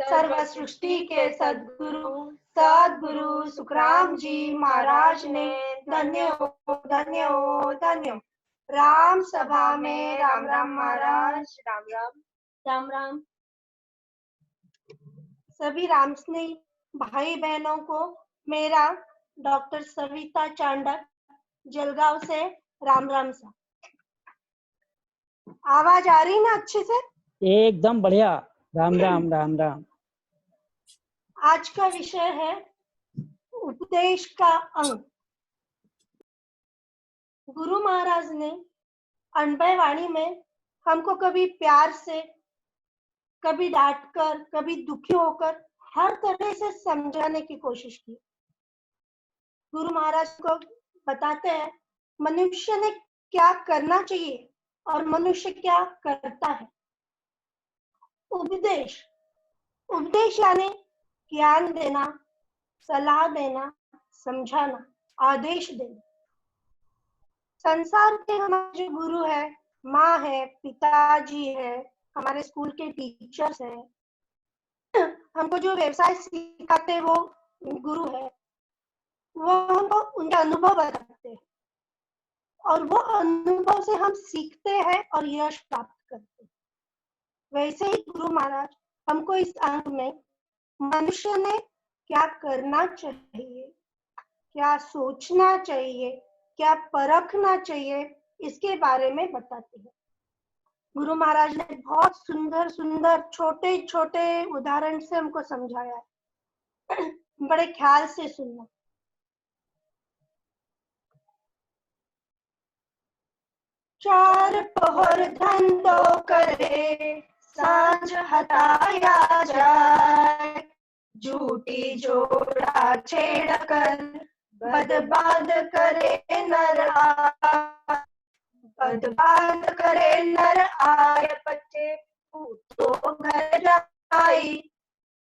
सर्व सृष्टि के सद्गुरु सद्गुरु सुखराम जी महाराज ने धन्य हो धन्य हो धन्य हो। राम सभा में राम राम महाराज। राम राम राम राम। सभी राम स्नेही भाई बहनों को मेरा डॉक्टर सविता चांडक जलगांव से राम राम सा। आवाज आ रही ना अच्छे से? एकदम बढ़िया। राम राम राम राम। आज का विषय है उपदेश का अंग। गुरु महाराज ने अनभय वाणी में हमको कभी प्यार से, कभी डांटकर, कभी दुखी होकर हर तरह से समझाने की कोशिश की। गुरु महाराज को बताते हैं मनुष्य ने क्या करना चाहिए और मनुष्य क्या करता है। उपदेश, उपदेश यानी ज्ञान देना, सलाह देना, समझाना, आदेश देना। संसार के हमारे जो गुरु है, माँ है, पिताजी है, हमारे स्कूल के टीचर्स हैं, हमको जो व्यवसाय सिखाते वो गुरु है, वो हमको उनके अनुभव बताते हैं और वो अनुभव से हम सीखते हैं और यश प्राप्त करते हैं। वैसे ही गुरु महाराज हमको इस अंग में मनुष्य ने क्या करना चाहिए, क्या सोचना चाहिए, क्या परखना चाहिए, इसके बारे में बताते हैं। गुरु महाराज ने बहुत सुंदर सुंदर छोटे छोटे उदाहरण से हमको समझाया है। बड़े ख्याल से सुनना। चार पहर धंधो करे सांझ हटाया जाए, झूठी जोड़ा छेड़ कर बदबाद करे नर आय, बदबाद करे नर आय, बच्चे तो घर जाई,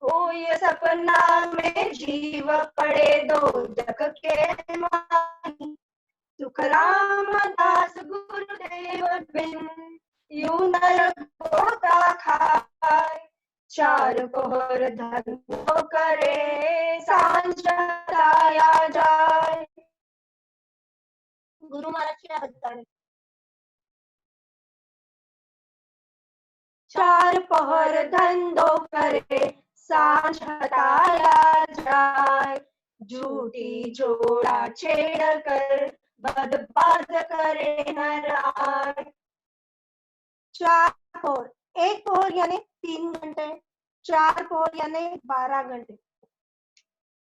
हो ये सपना में जीव पड़े दो जग के माही, सुखराम दास गुरुदेव बिन यूं नरक होता खाए, चार पहर धंधो करे सांझ हटाया जाए। गुरु महाराज क्या बता रहे? चार पहर धंधो करे सांझ हटाया जाए, झूठी जोड़ा छेड़ कर बदबाद करे नर आय। चार पहर, एक पहर यानी 3 घंटे, 4 पहर यानी 12 घंटे।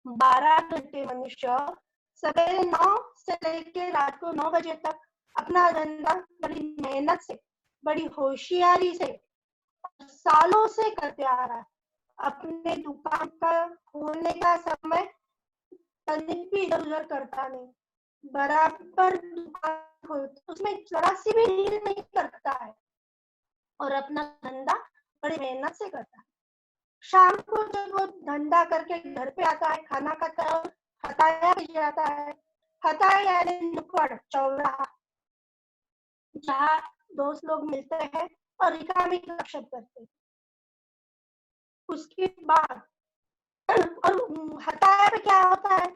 12 घंटे मनुष्य सवेरे 9 से लेकर रात को 9 बजे तक अपना धंधा बड़ी मेहनत से, बड़ी होशियारी से, सालों से करते आ रहा है। अपने दुकान का खोलने का समय तनिक भी इधर उधर करता नहीं, बराबर दुकान खोलता, उसमें जरा सी भी ढील नहीं करता है और अपना धंधा बड़ी मेहनत से करता है। शाम को जब वो धंधा करके घर पे आता है, खाना खाता है और हताया भी जाता है। हताया यानी नुक्कड़ चौराहा, जहाँ दोस्त लोग मिलते हैं और रिकामी गपशप करते हैं। उसके बाद और हताया पे क्या होता है,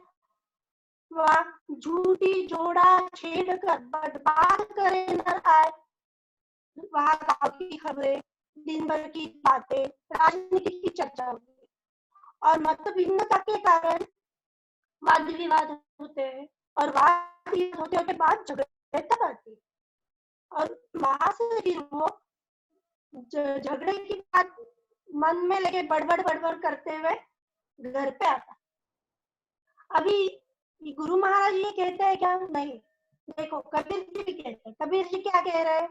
वह झूठी जोड़ा छेड़ कर बर्बाद करे नर आए। वहाँ गाँव की खबरें, दिन भर की बातें, राजनीति की चर्चा होती है और मतभिन्नता के कारण वाद विवाद होते हैं और वाद होते होते बाद झगड़े तक आती है और वहां से फिर वो झगड़े की बात मन में लेके बड़बड़ करते हुए घर पे आता। अभी गुरु महाराज ये कहते हैं क्या? नहीं, देखो कबीर जी भी कहते हैं। कबीर जी क्या कह रहे हैं?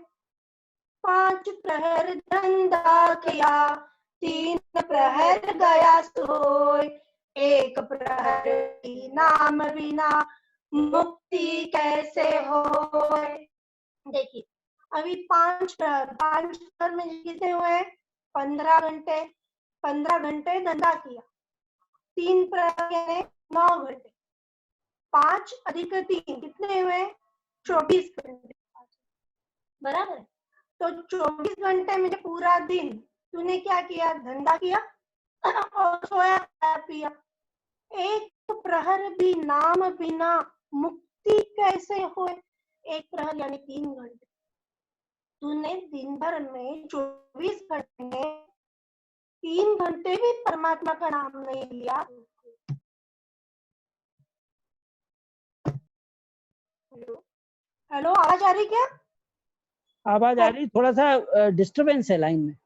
5 प्रहर धंधा किया, 3 प्रहर गया सोय, 1 प्रहर नाम बिना मुक्ति कैसे होए। देखिए अभी 5 प्रहर में कितने हुए? 15 घंटे। 15 घंटे धंधा किया, 3 प्रहर यानी 9 घंटे, 5 अधिक 3 कितने हुए? 24 घंटे। बराबर। तो 24 घंटे में पूरा दिन तूने क्या किया? धंधा किया। और सोया खाया पिया। एक प्रहर भी नाम बिना मुक्ति कैसे होए। एक प्रहर यानी 3 घंटे। तूने दिन भर में 24 घंटे में 3 घंटे भी परमात्मा का नाम नहीं लिया। हेलो हेलो, आवाज आ रही क्या? आवाज आ रही, थोड़ा सा डिस्टरबेंस है लाइन में।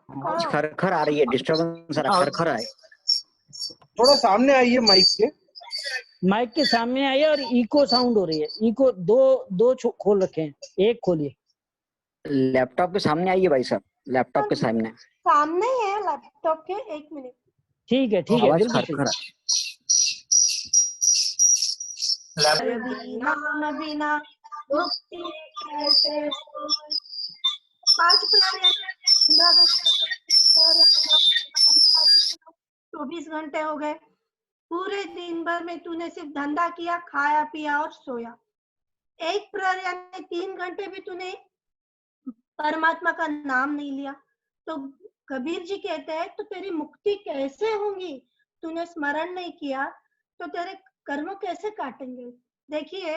आवाज खरखर आ रही है, डिस्टरबेंस आ रहा है, खरखर है। थोड़ा सामने आइए माइक के। माइक के सामने आइए और इको साउंड हो रही है। इको दो खोल रखे हैं, एक खोलिए। लैपटॉप के सामने आइए भाई साहब, लैपटॉप के सामने। सामने ही है लैपटॉप के, 1 मिनट। ठीक है आवाज बिल्कुल खरखर सही। नाम बिना मुक्ति कैसे होए। 5 24 घंटे हो गए। पूरे दिन भर में तूने सिर्फ धंधा किया, खाया पिया और सोया। एक प्रहर यानी 3 घंटे भी तूने परमात्मा का नाम नहीं लिया। तो कबीर जी कहते हैं तो तेरी मुक्ति कैसे होगी? तूने स्मरण नहीं किया तो तेरे कर्म कैसे काटेंगे? देखिए,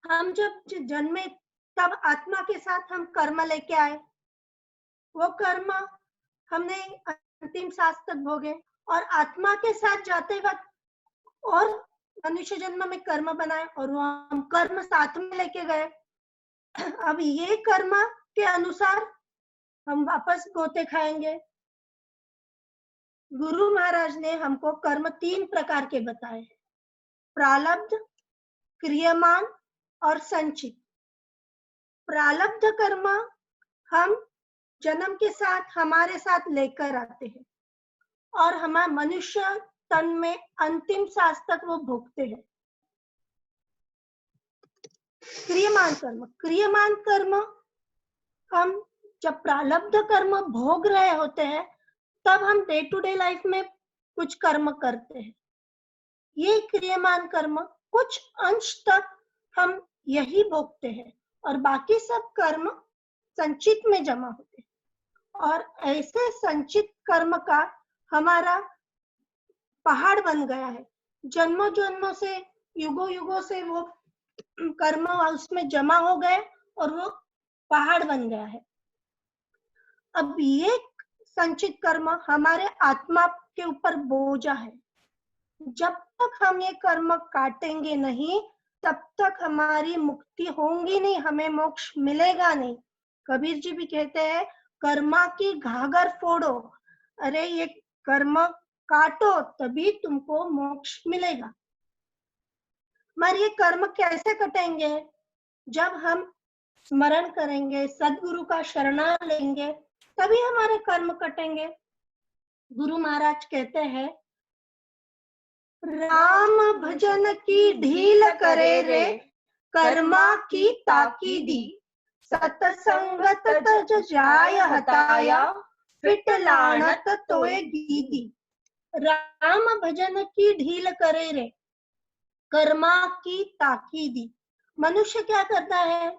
हम जब जन्मे तब आत्मा के साथ हम कर्म लेके आए। वो कर्म हमने अंतिम सांस तक भोगे और आत्मा के साथ जाते वक्त और मनुष्य जन्म में कर्म बनाए और वो हम कर्म साथ में लेके गए। अब ये कर्म के अनुसार हम वापस गोते खाएंगे। गुरु महाराज ने हमको कर्म 3 प्रकार के बताए, प्रारब्ध, क्रियमान और संचित। प्रारब्ध कर्म हम जन्म के साथ हमारे साथ लेकर आते हैं और हमारे मनुष्य तन में अंतिम सांस तक वो भोगते हैं। क्रियमान कर्म हम जब प्रारब्ध कर्म भोग रहे होते हैं तब हम डे टू डे लाइफ में कुछ कर्म करते हैं। ये क्रियमान कर्म कुछ अंश तक हम यही भोगते हैं और बाकी सब कर्म संचित में जमा होते हैं। और ऐसे संचित कर्म का हमारा पहाड़ बन गया है। जन्मों जन्मों से, युगों युगों से वो कर्म उसमें जमा हो गए और वो पहाड़ बन गया है। अब ये संचित कर्म हमारे आत्मा के ऊपर बोझा है। जब तक हम ये कर्म काटेंगे नहीं तब तक हमारी मुक्ति होगी नहीं, हमें मोक्ष मिलेगा नहीं। कबीर जी भी कहते हैं कर्मा की घाघर फोड़ो। अरे ये कर्म काटो तभी तुमको मोक्ष मिलेगा। मगर ये कर्म कैसे कटेंगे? जब हम स्मरण करेंगे, सदगुरु का शरणा लेंगे, तभी हमारे कर्म कटेंगे। गुरु महाराज कहते हैं, राम भजन की ढील करे रे, कर्मा की ताकीदी। सतसंगत तज जाय हताया, फिट लानत तोए गीदी। राम भजन की ढील करे रे, कर्मा की ताकीदी। मनुष्य क्या करता है?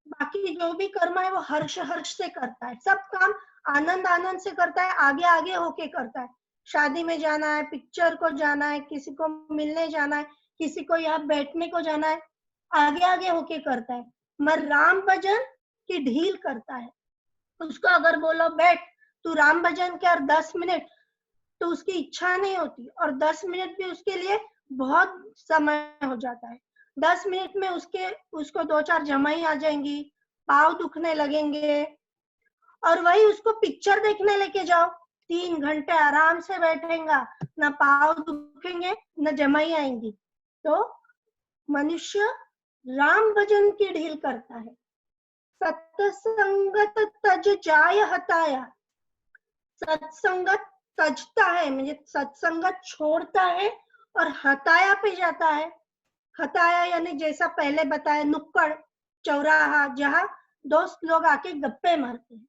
बाकी जो भी कर्म है वो हर्ष हर्ष से करता है, सब काम आनंद आनंद से करता है, आगे आगे होके करता है। शादी में जाना है, पिक्चर को जाना है, किसी को मिलने जाना है, किसी को यहाँ बैठने को जाना है, आगे आगे होके करता है। मगर राम भजन की ढील करता है। उसको अगर बोलो बैठ तू राम भजन कर 10 मिनट, तो उसकी इच्छा नहीं होती और 10 मिनट भी उसके लिए बहुत समय हो जाता है। 10 मिनट में उसको 2-4 जमाई आ जाएंगी, पाँव दुखने लगेंगे। और वही उसको पिक्चर देखने लेके जाओ, 3 घंटे आराम से बैठेगा, ना पाँव दुखेंगे न जमाई आएंगी। तो मनुष्य राम भजन की ढील करता है। सत्संगत तज जाय हताया। सत्संगत तजता है म्हणजे सत्संगत छोड़ता है और हताया पे जाता है। हताया यानी जैसा पहले बताया, नुक्कड़, चौराहा, जहां दोस्त लोग आके गप्पे मारते हैं।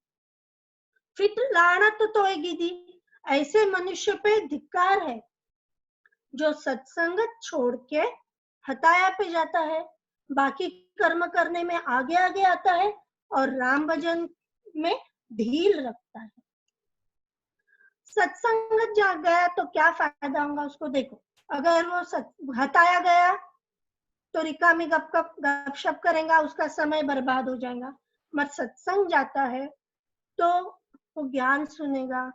फिर लानत तोएगी दी। ऐसे मनुष्य पे धिक्कार है जो सत्संगत छोड़ के हताया पे जाता है, बाकी कर्म करने में आगे आगे आता है और राम भजन में ढील रखता है। सत्संग जा गया तो क्या फायदा होगा उसको? देखो, अगर वो हटाया गया तो रिकामी गपशप करेगा, उसका समय बर्बाद हो जाएगा। मगर सत्संग जाता है तो वो ज्ञान सुनेगा,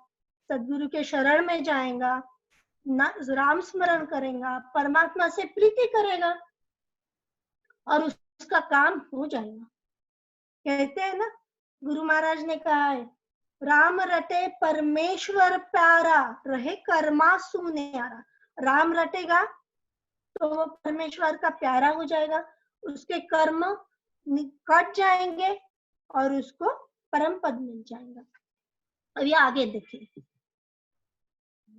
सदगुरु के शरण में जाएगा, राम स्मरण करेगा, परमात्मा से प्रीति करेगा और उसका काम हो जाएगा। कहते हैं ना, गुरु महाराज ने कहा है, राम रटे परमेश्वर प्यारा, रहे कर्मा सुन्यारा। राम रटेगा तो वो परमेश्वर का प्यारा हो जाएगा, उसके कर्म कट जाएंगे और उसको परम पद मिल जाएगा। अब ये आगे देखिए।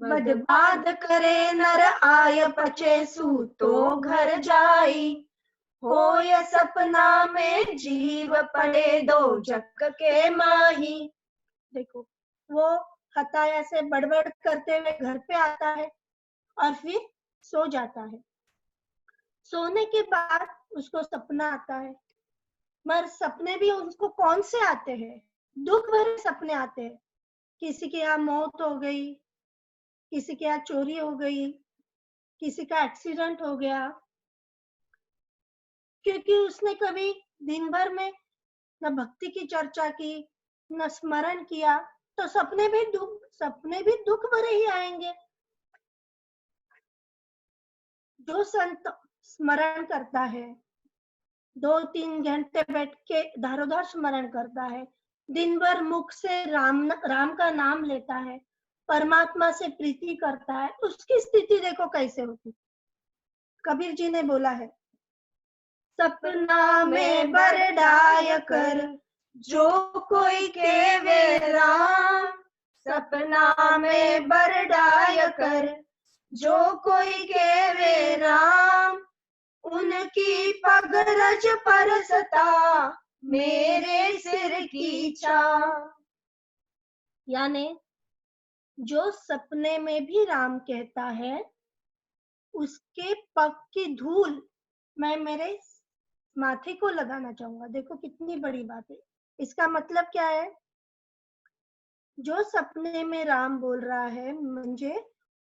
बदबाद करे नर आय पचे, सूतो घर जाई, होय सपना में जीव पड़े दो जग के माही। देखो, वो हताया से बड़बड़ करते हुए घर पे आता है और फिर सो जाता है। सोने के बाद उसको सपना आता है, मगर सपने भी उसको कौन से आते हैं? दुख भरे सपने आते हैं। किसी के यहाँ मौत हो गई, किसी के यहाँ चोरी हो गई, किसी का एक्सीडेंट हो गया, क्योंकि उसने कभी दिन भर में न भक्ति की चर्चा की, न स्मरण किया, तो सपने भी दुख भरे ही आएंगे। जो संत स्मरण करता है, 2-3 घंटे बैठ के धारोधार स्मरण करता है, दिन भर मुख से राम का नाम लेता है, परमात्मा से प्रीति करता है, उसकी स्थिति देखो कैसे होती। कबीर जी ने बोला है, सपना में बरडाय कर जो कोई केवे राम, सपना में बरडाय कर जो कोई केवे राम, उनकी पग रज परसता मेरे सिर की छाव। यानी जो सपने में भी राम कहता है, उसके पग की धूल मैं मेरे माथे को लगाना चाहूंगा। देखो कितनी बड़ी बात है। इसका मतलब क्या है? जो सपने में राम बोल रहा है, म्हणजे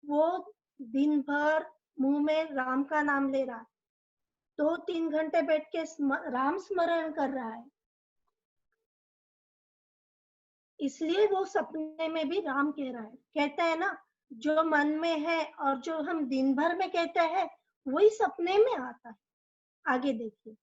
वो दिन भर मुंह में राम का नाम ले रहा है, 2-3 घंटे बैठ के राम स्मरण कर रहा है, इसलिए वो सपने में भी राम कह रहा है। कहते हैं ना, जो मन में है और जो हम दिन भर में कहते हैं वही सपने में आता है। आगे देखिए।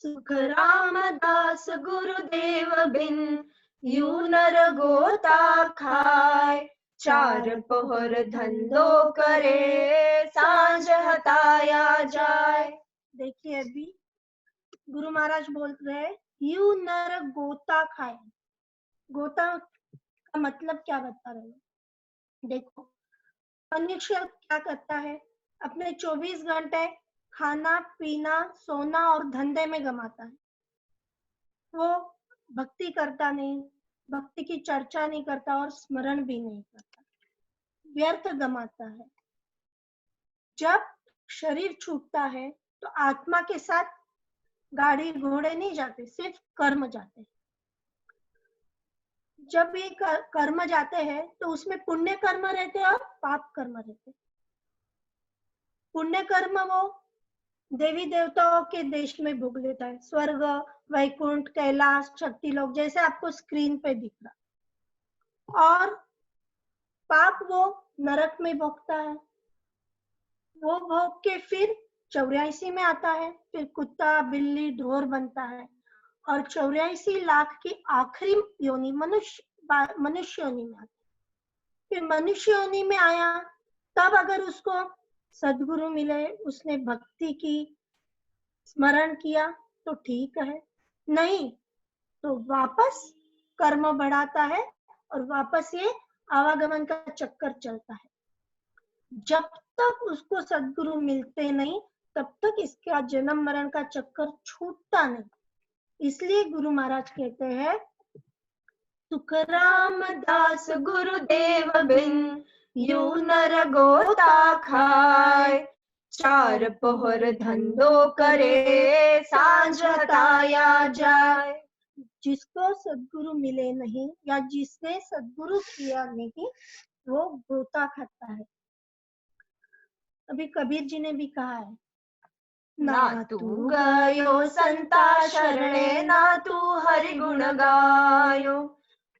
सुख रामदास गुरुदेव बिन यू नर गोता खाए, चार पहर धंधो करे सांझ हताया जाए। देखिए, अभी गुरु महाराज बोल रहे हैं, यू नर गोता खाए। गोता का मतलब क्या बता रहे हैं? देखो, मनुष्य क्या करता है? अपने 24 घंटे खाना पीना सोना और धंधे में गमाता है। वो भक्ति करता नहीं, भक्ति की चर्चा नहीं करता और स्मरण भी नहीं करता, व्यर्थ गमाता है। जब शरीर छूटता है तो आत्मा के साथ गाड़ी घोड़े नहीं जाते, सिर्फ कर्म जाते हैं। जब ये कर्म जाते हैं तो उसमें पुण्य कर्म रहते हैं और पाप कर्म रहते हैं। पुण्य कर्म वो देवी देवताओं के देश में भोग लेता है, स्वर्ग, वैकुंठ, कैलाश, शक्ति लोक, जैसे आपको स्क्रीन पे दिख रहा। और पाप वो नरक में भोगता है। वो भोग के फिर 84 में आता है, फिर कुत्ता बिल्ली ढोर बनता है और 84 लाख की आखिरी योनि मनुष्य योनि में आता है। फिर मनुष्य योनि में आया, तब अगर उसको सदगुरु मिले, उसने भक्ति की, स्मरण किया तो ठीक है, नहीं तो वापस कर्म बढ़ाता है और वापस ये आवागमन का चक्कर चलता है। जब तक उसको सदगुरु मिलते नहीं, तब तक इसका जन्म मरण का चक्कर छूटता नहीं। इसलिए गुरु महाराज कहते हैं, सुख रामदास गुरुदेव बिन यू नर गोता खाए, चार पहर धंधो करे सांझ हताया जाए। जिसको सद्गुरु मिले नहीं या जिसने सद्गुरु किया नहीं वो गोता खाता है। अभी कबीर जी ने भी कहा है, ना तू गयो संता शरणे, ना तू हरि गुण गायो।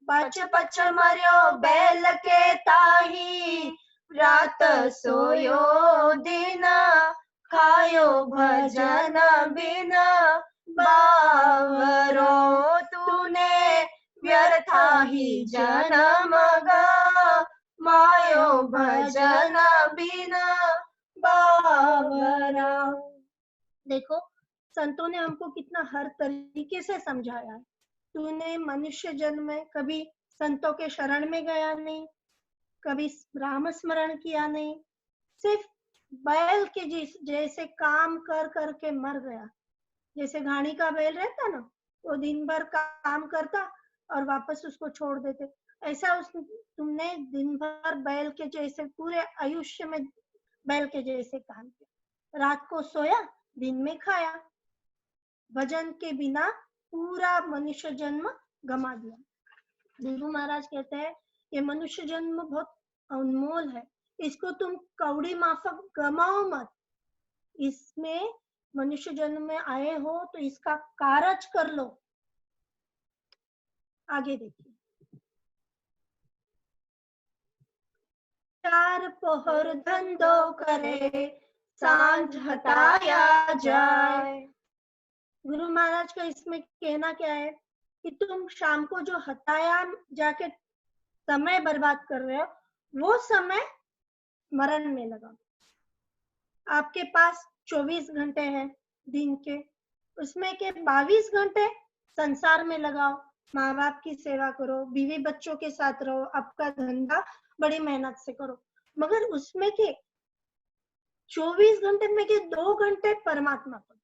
पच पच मर्यो बैल के ताही, रात सोयो दिन, खायो भजन बिन बावरो। तूने व्यर्था ही जन्म मायो भजन बिन बावरा। देखो संतों ने हमको कितना हर तरीके से समझाया है। तूने मनुष्य जन्म में कभी संतों के शरण में गया नहीं, कभी राम स्मरण किया नहीं, सिर्फ बैल के जैसे काम कर करके मर गया। जैसे घाणी का बैल रहता ना, वो दिन भर काम करता और वापस उसको छोड़ देते, ऐसा तुमने दिन भर बैल के जैसे पूरे आयुष्य में बैल के जैसे काम किया। रात को सोया, दिन में खाया, भजन के बिना पूरा मनुष्य जन्म गमा दिया। गुरु महाराज कहते हैं ये मनुष्य जन्म बहुत अनमोल है, इसको तुम कौड़ी माफक गमाओ मत। इसमें मनुष्य जन्म में आए हो तो इसका कारज कर लो। आगे देखिए, चार पहर धंधो करे, सांझ हटाया जाए। गुरु महाराज का इसमें कहना क्या है कि तुम शाम को जो हटाया जाके समय बर्बाद कर रहे हो, वो समय स्मरण में लगाओ। आपके पास 24 घंटे हैं दिन के, उसमें के 22 घंटे संसार में लगाओ। माँ बाप की सेवा करो, बीवी बच्चों के साथ रहो, आपका धंधा बड़ी मेहनत से करो, मगर उसमें के 24 घंटे में के 2 घंटे परमात्मा को,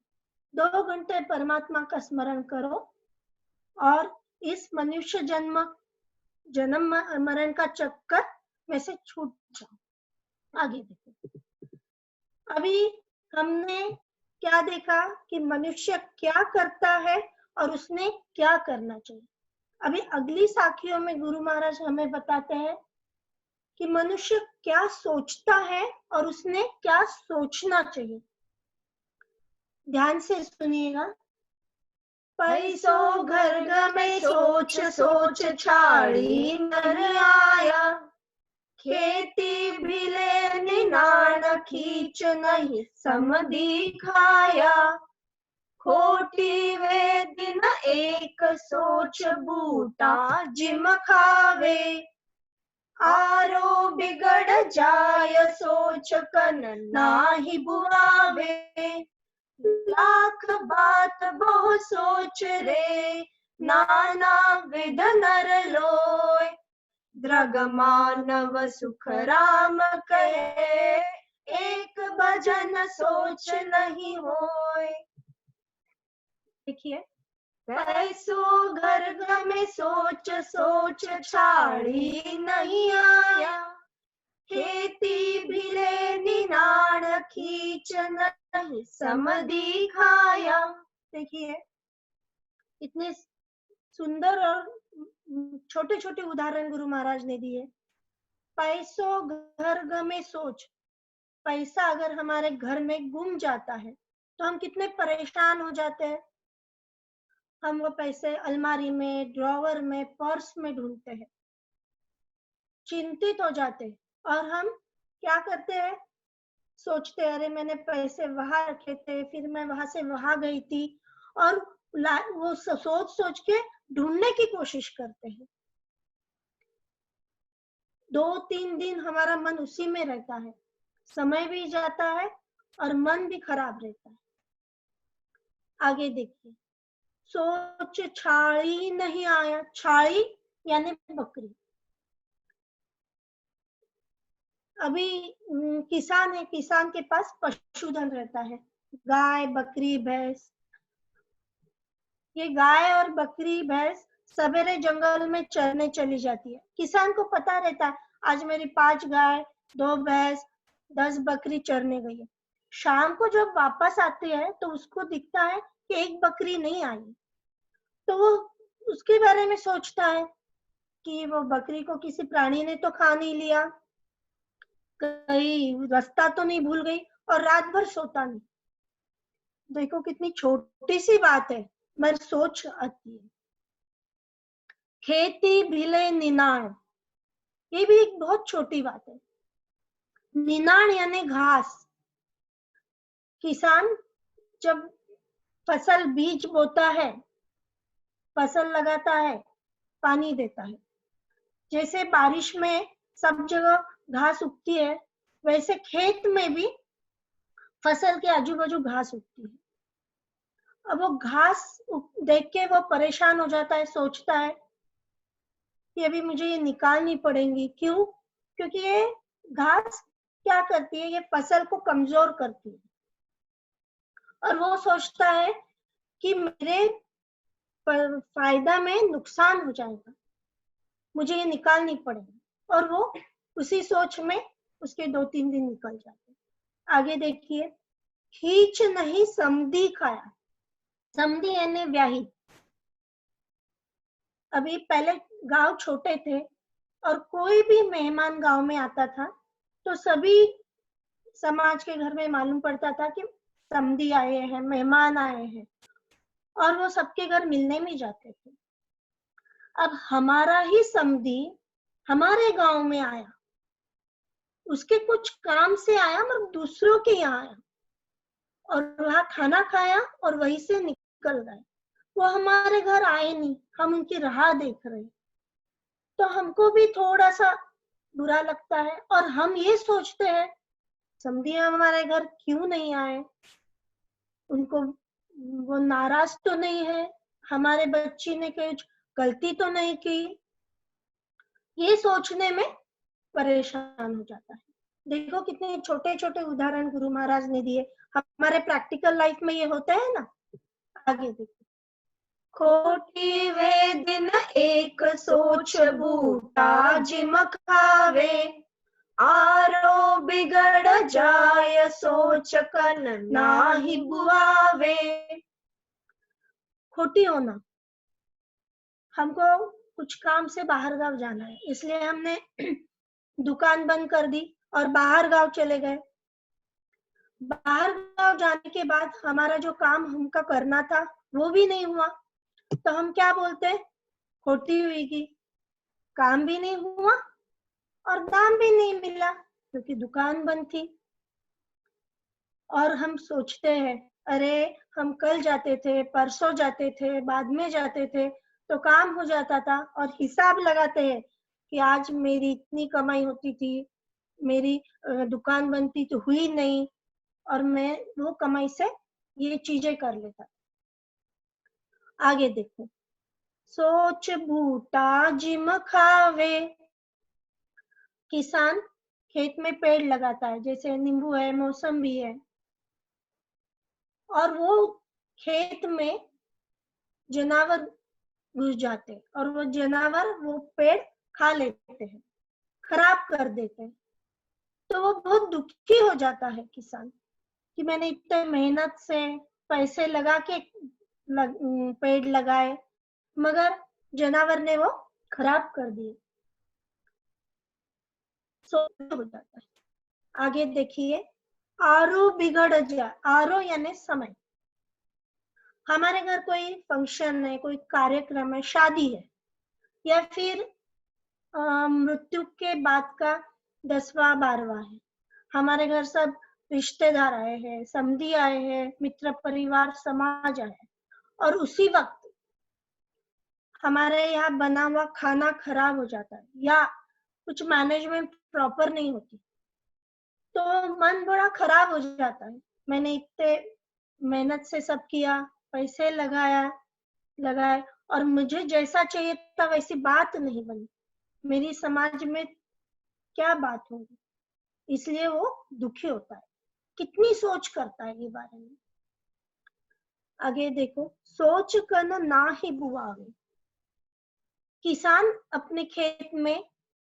2 घंटे परमात्मा का स्मरण करो और इस मनुष्य जन्म मरण का चक्कर में से छूट जाओ। आगे देखो, अभी हमने क्या देखा कि मनुष्य क्या करता है और उसने क्या करना चाहिए। अभी अगली साखियों में गुरु महाराज हमें बताते हैं कि मनुष्य क्या सोचता है और उसने क्या सोचना चाहिए। ध्यान से सुनिएगा। पैसो घर में सोच सोच छाड़ी नर आया, खेती भिले निनाण खींच नहीं सम दिखाया। खोटी वे दिन एक सोच बूटा जिम खावे, आरो बिगड़ जाय सोच कन नाही बुआवे। लाख बात बहु सोच रे, नाना विध नर लोय। द्रग मानव सुख राम कहे, एक भजन सोच नहीं होय। देखिए, पैसो घर में सोच सोच छाड़ी नहीं आया, खेती भिले निनाण खींच नहीं सम दिखाया। देखिए इतने सुंदर और छोटे छोटे उदाहरण गुरु महाराज ने दिए। पैसों घर में सोच, पैसा अगर हमारे घर में गुम जाता है तो हम कितने परेशान हो जाते हैं। हम वो पैसे अलमारी में, ड्रॉवर में, पर्स में ढूंढते हैं, चिंतित हो जाते हैं और हम क्या करते हैं, सोचते अरे मैंने पैसे वहां रखे थे, फिर मैं वहां से वहां गई थी, और वो सोच सोच के ढूंढने की कोशिश करते हैं। 2-3 दिन हमारा मन उसी में रहता है, समय भी जाता है और मन भी खराब रहता है। आगे देखिए, सोच छाड़ी नहीं आया। छाड़ी यानी बकरी। अभी किसान है, किसान के पास पशुधन रहता है, गाय, बकरी, भैंस। ये गाय और बकरी, भैंस सवेरे जंगल में चरने चली जाती है। किसान को पता रहता है आज मेरी 5 गाय, 2 भैंस, 10 बकरी चरने गई है। शाम को जब वापस आती है तो उसको दिखता है कि एक बकरी नहीं आई, तो वो उसके बारे में सोचता है कि वो बकरी को किसी प्राणी ने तो खा नहीं लिया, कहीं रास्ता तो नहीं भूल गई, और रात भर सोता नहीं। देखो कितनी छोटी सी बात है, मगर सोच आती है। खेती भिले निनाण, ये भी एक बहुत छोटी बात है। निनाण यानी घास। किसान जब फसल बीज बोता है, फसल लगाता है, पानी देता है, जैसे बारिश में सब जगह घास उगती है, वैसे खेत में भी फसल के आजू बाजू घास उगती है। अब वो घास देख के वो परेशान हो जाता है, सोचता है कि अभी मुझे ये निकालनी पड़ेगी। क्यों? क्योंकि ये घास क्या करती है, ये फसल को कमजोर करती है, और वो सोचता है कि मेरे फायदा में नुकसान हो जाएगा, मुझे ये निकालनी पड़ेगी। और वो उसी सोच में उसके 2-3 दिन निकल जाते। आगे देखिए, खींच नहीं समधी खाया। समधी यानी ब्याही। अभी पहले गांव छोटे थे और कोई भी मेहमान गांव में आता था तो सभी समाज के घर में मालूम पड़ता था कि समधी आए हैं, मेहमान आए हैं, और वो सबके घर मिलने में जाते थे। अब हमारा ही समधी हमारे गांव में आया, उसके कुछ काम से आया, मगर दूसरों के यहाँ आया और वहां खाना खाया और वहीं से निकल गए। वो हमारे घर आए नहीं, हम उनकी राह देख रहे, तो हमको भी थोड़ा सा बुरा लगता है। और हम ये सोचते हैं समधी हमारे घर क्यों नहीं आए, उनको वो नाराज तो नहीं है, हमारे बच्ची ने कुछ गलती तो नहीं की, ये सोचने में परेशान हो जाता है। देखो कितने छोटे छोटे उदाहरण गुरु महाराज ने दिए, हमारे प्रैक्टिकल लाइफ में ये होता है ना। आगे देखो, खोटी वे दिन एक सोच बूटा जिम खावे, आरो बिगड़ जाय सोच कन नाही बुआवे। खोटी होना, हमको कुछ काम से बाहर गांव जाना है, इसलिए हमने दुकान बंद कर दी और बाहर गांव चले गए। बाहर गांव जाने के बाद हमारा जो काम हमका करना था वो भी नहीं हुआ, तो हम क्या बोलते हैं, खोटी हुई की, काम भी नहीं हुआ और दाम भी नहीं मिला क्योंकि दुकान बंद थी। और हम सोचते हैं अरे हम कल जाते थे, परसों जाते थे, बाद में जाते थे तो काम हो जाता था, और हिसाब लगाते हैं कि आज मेरी इतनी कमाई होती थी, मेरी दुकान बनती तो हुई नहीं, और मैं वो कमाई से ये चीजें कर लेता। आगे देखो, सोच बूटा जिम खावे। किसान खेत में पेड़ लगाता है, जैसे नींबू है, मौसम्बी है, और वो खेत में जानवर घुस जाते हैं और वो जानवर वो पेड़ खा लेते हैं, खराब कर देते हैं। तो वो बहुत दुखी हो जाता है किसान कि मैंने इतने मेहनत से पैसे लगा के पेड़ लगाए, मगर जानवर ने वो खराब कर दिए। सो हो जाता है। आगे देखिए, आरो बिगड़ जाए। आरो यानी समय। हमारे घर कोई फंक्शन है, कोई कार्यक्रम है, शादी है, या फिर मृत्यु के बाद का 10वां 12वां है, हमारे घर सब रिश्तेदार आए हैं, समधी आए हैं, मित्र परिवार समाज आए हैं, और उसी वक्त हमारे यहाँ बना हुआ खाना खराब हो जाता है या कुछ मैनेजमेंट प्रॉपर नहीं होती, तो मन बड़ा खराब हो जाता है। मैंने इतने मेहनत से सब किया, पैसे लगाए और मुझे जैसा चाहिए था वैसी बात नहीं बनी, मेरी समाज में क्या बात होगी, इसलिए वो दुखी होता है। कितनी सोच करता है ये बारे में। आगे देखो, सोच कर ना ही बुआवे। किसान अपने खेत में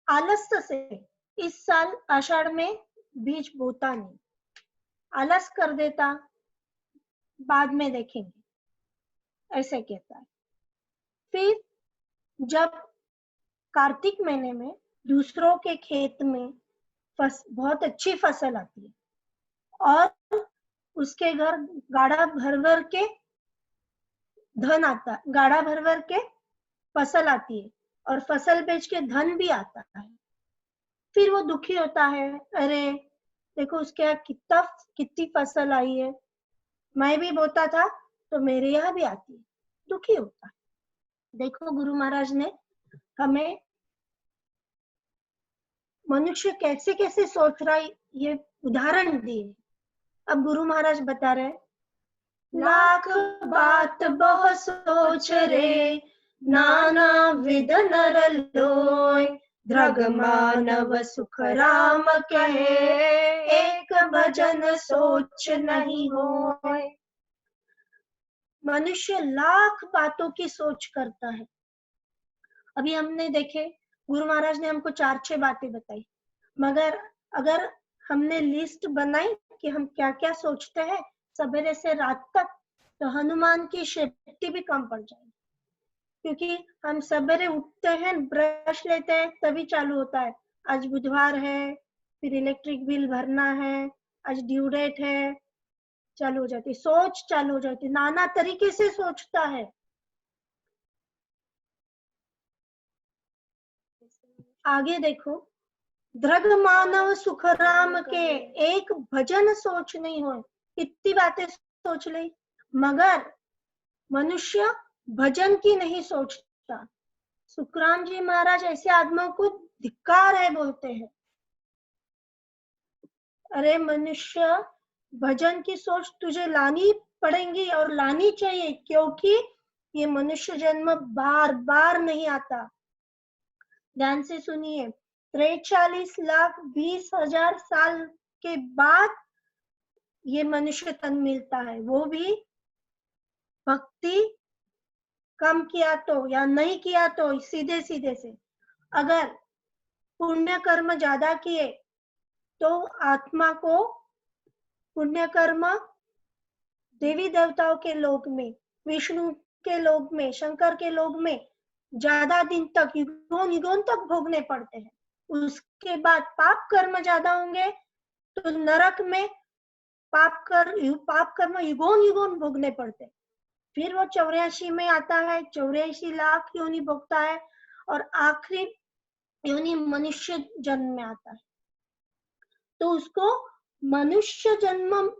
आलस्य से इस साल आषाढ़ में बीज बोता नहीं, आलस कर देता, बाद में देखेंगे, ऐसे कहता है। फिर जब कार्तिक महीने में दूसरों के खेत में बहुत अच्छी फसल आती है और उसके घर गाड़ा भर भर के धन आता, गाड़ा भर भर के फसल आती है और फसल बेच के धन भी आता है। फिर वो दुखी होता है, अरे देखो उसके यहाँ कितनी फसल आई है, मैं भी बोता था तो मेरे यहाँ भी आती है, दुखी होता है। देखो गुरु महाराज ने हमें मनुष्य कैसे कैसे सोच रहा है ये उदाहरण दिए। अब गुरु महाराज बता रहे, लाख बात बहु सोच रे, नाना विध नर लोय, द्रग मानव सुख राम कहे, एक भजन सोच नहीं होय। मनुष्य लाख बातों की सोच करता है। अभी हमने देखे गुरु महाराज ने हमको 4-6 बातें बताई, मगर अगर हमने लिस्ट बनाई कि हम क्या क्या सोचते हैं सवेरे से रात तक, तो हनुमान की शक्ति भी कम पड़ जाएगी। क्योंकि हम सवेरे उठते हैं, ब्रश लेते हैं, तभी चालू होता है, आज बुधवार है, फिर इलेक्ट्रिक बिल भरना है, आज ड्यू डेट है, चालू हो जाती, सोच चालू हो जाती, नाना तरीके से सोचता है। आगे देखो, द्रग मानव सुख राम के, एक भजन सोच नहीं हो, कितनी बातें सोच ली मगर मनुष्य भजन की नहीं सोचता। सुखराम जी महाराज ऐसे आदमियों को धिक्कार है बोलते हैं, अरे मनुष्य भजन की सोच तुझे लानी पड़ेगी और लानी चाहिए, क्योंकि ये मनुष्य जन्म बार बार नहीं आता। ध्यान से सुनिए, 43,20,000 साल के बाद ये मनुष्य तन मिलता है, वो भी भक्ति कम किया तो या नहीं किया तो, सीधे सीधे से। अगर पुण्य कर्म ज्यादा किए तो आत्मा को पुण्य कर्म देवी देवताओं के लोक में, विष्णु के लोक में, शंकर के लोक में ज्यादा दिन तक, युगों युगों तक भोगने पड़ते हैं। उसके बाद पाप कर्म ज्यादा होंगे तो नरक में पाप कर्म युगों युगों भोगने पड़ते हैं। फिर वो 84 में आता है, 84 लाख योनि भोगता है और आखिरी योनि मनुष्य जन्म में आता है। तो उसको मनुष्य जन्म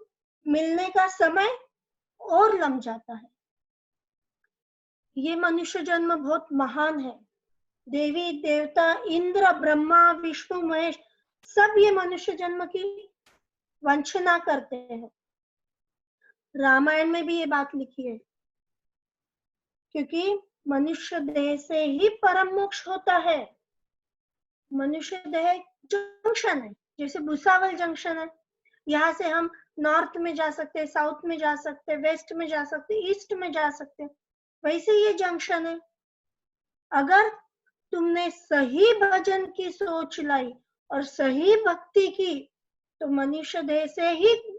मिलने का समय और लंब जाता है। ये मनुष्य जन्म बहुत महान है। देवी देवता, इंद्र, ब्रह्मा, विष्णु, महेश सब ये मनुष्य जन्म की वंचना करते हैं। रामायण में भी ये बात लिखी है, क्योंकि मनुष्य देह से ही परम मोक्ष होता है। मनुष्य देह जंक्शन है, जैसे भुसावल जंक्शन है, यहाँ से हम नॉर्थ में जा सकते हैं, साउथ में जा सकते हैं, वेस्ट में जा सकते हैं, ईस्ट में जा सकते हैं, वैसे ये जंक्शन है। अगर तुमने सही भजन की सोच लाई और सही भक्ति की तो मनुष्य देह से ही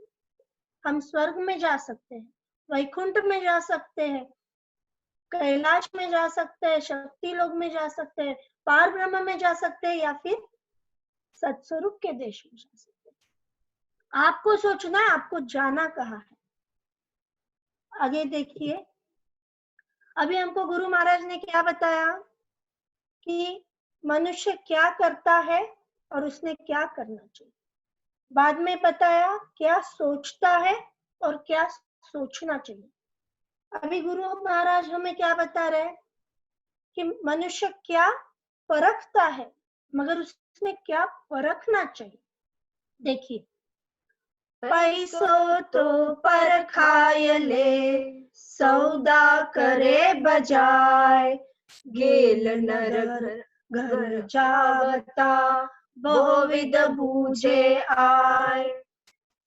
हम स्वर्ग में जा सकते हैं, वैकुंठ में जा सकते हैं, कैलाश में जा सकते हैं, शक्ति लोक में जा सकते हैं, पार ब्रह्म में जा सकते हैं, या फिर सत्स्वरूप के देश में जा सकते हैं। आपको सोचना है आपको जाना कहाँ है। आगे देखिए, अभी हमको गुरु महाराज ने क्या बताया कि मनुष्य क्या करता है और उसने क्या करना चाहिए। बाद में बताया क्या सोचता है और क्या सोचना चाहिए। अभी गुरु महाराज हमें क्या बता रहे हैं कि मनुष्य क्या परखता है मगर उसने क्या परखना चाहिए। देखिए, पैसों तो परखाय ले, सौदा करे बजाय, गेल नर घर जावता, बहुविध बूझे आय,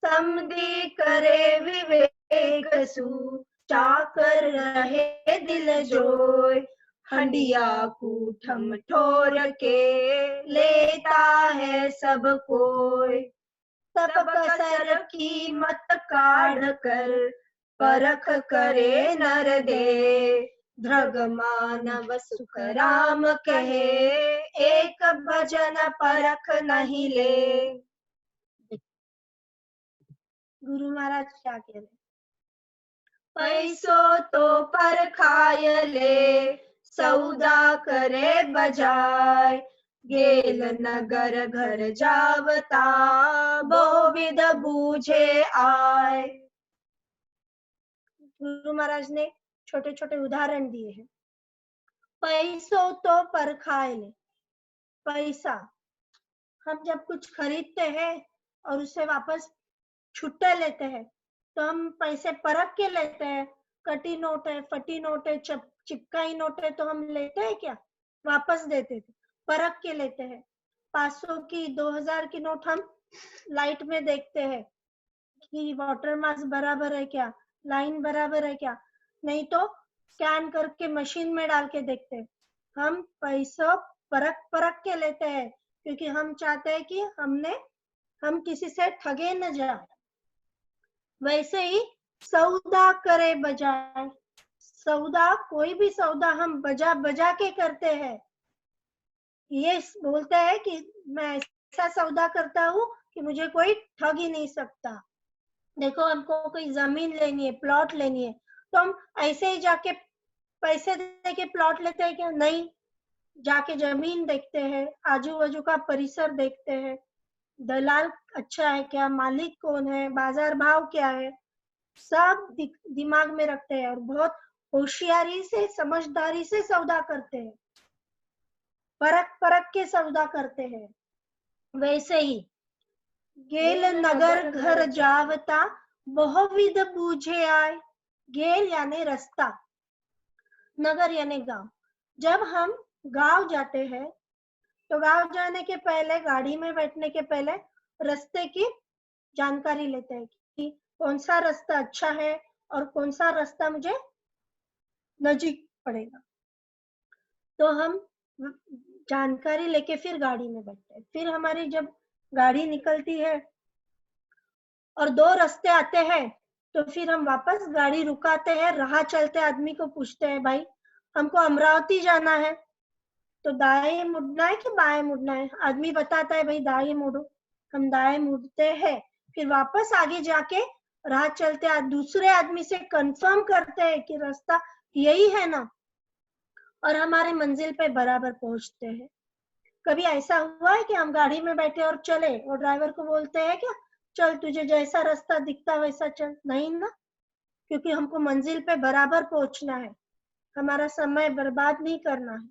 समधी करे विवेक सु, चाकर रहे दिल जोय, हंडिया कूठम ठोर के, लेता है सब कोय, सब कसर कीमत काढ़ कर, परख करे नर दे, धृग मानव सुख राम कहे, एक भजन परख नहीं ले। गुरु महाराज क्या कह रहे? पैसों तो परखाय ले, सौदा करे बजाय, गेल नगर घर जावता, बहुविध बूझे आय। गुरु महाराज ने छोटे छोटे उदाहरण दिए हैं। पैसों तो परखाय ले, पैसा हम जब कुछ खरीदते हैं और उसे वापस छुट्टे लेते हैं तो हम पैसे परख के लेते हैं। कटी नोट है, फटी नोट है, चिपकाई नोट है तो हम लेते हैं क्या? वापस देते थे, परख के लेते हैं। 500 की 2000 की नोट हम लाइट में देखते हैं कि वाटर मार्क्स बराबर है क्या, लाइन बराबर है क्या, नहीं तो स्कैन करके मशीन में डाल के देखते हैं। हम पैसा परख के लेते हैं क्योंकि हम चाहते हैं कि हम किसी से ठगे न जाए। वैसे ही सौदा करे बजाय, सौदा कोई भी सौदा हम बजा के करते हैं। ये बोलता है कि मैं ऐसा सौदा करता हूँ कि मुझे कोई ठग ही नहीं सकता। देखो हमको कोई जमीन लेनी है, प्लॉट लेनी है तो हम ऐसे ही जाके पैसे दे के प्लॉट लेते हैं क्या? नहीं, जाके जमीन देखते हैं, आजू बाजू का परिसर देखते हैं, दलाल अच्छा है क्या, मालिक कौन है, बाजार भाव क्या है, सब दिमाग में रखते हैं और बहुत होशियारी से समझदारी से सौदा करते हैं, परख के सौदा करते हैं। वैसे ही गेल नगर घर जावता, बहुविध बूझे आए। गेल यानी रास्ता, नगर यानी गांव। जब हम गांव जाते हैं तो गांव जाने के पहले, गाड़ी में बैठने के पहले रास्ते की जानकारी लेते हैं कि कौन सा रास्ता अच्छा है और कौन सा रास्ता मुझे नजीक पड़ेगा। तो हम जानकारी लेके फिर गाड़ी में बैठते हैं। फिर हमारी जब गाड़ी निकलती है और 2 रास्ते आते हैं तो फिर हम वापस गाड़ी रुकाते हैं, राह चलते आदमी को पूछते हैं, भाई हमको अमरावती जाना है तो दाएं मुड़ना है कि बाएं मुड़ना है? आदमी बताता है भाई दाएं मुड़ो, हम दाएं मुड़ते हैं। फिर वापस आगे जाके राह चलते दूसरे आदमी से कंफर्म करते हैं कि रास्ता यही है ना, और हमारे मंजिल पे बराबर पहुंचते हैं। कभी ऐसा हुआ है कि हम गाड़ी में बैठे और चले और ड्राइवर को बोलते हैं क्या, चल तुझे जैसा रास्ता दिखता वैसा चल? नहीं ना, क्योंकि हमको मंजिल पे बराबर पहुंचना है, हमारा समय बर्बाद नहीं करना है।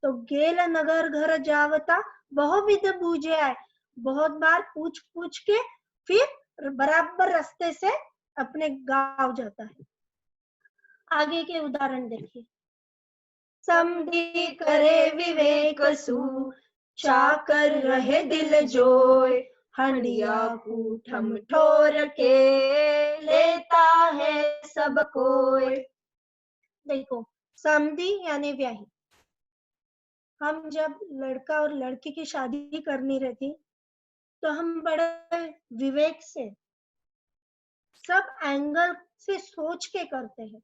तो गेल नगर घर जावता, बहुविध बूझे आए, बहुत बार पूछ के फिर बराबर रास्ते से अपने गांव जाता है। आगे के उदाहरण देखिए। समधी करे विवेक सु, चाकर रहे दिल जोय, हंडिया कूठम ठोर के, लेता है सब कोई। देखो समधी यानी ब्याही। हम जब लड़का और लड़की की शादी करनी रहती तो हम बड़े विवेक से सब एंगल से सोच के करते हैं।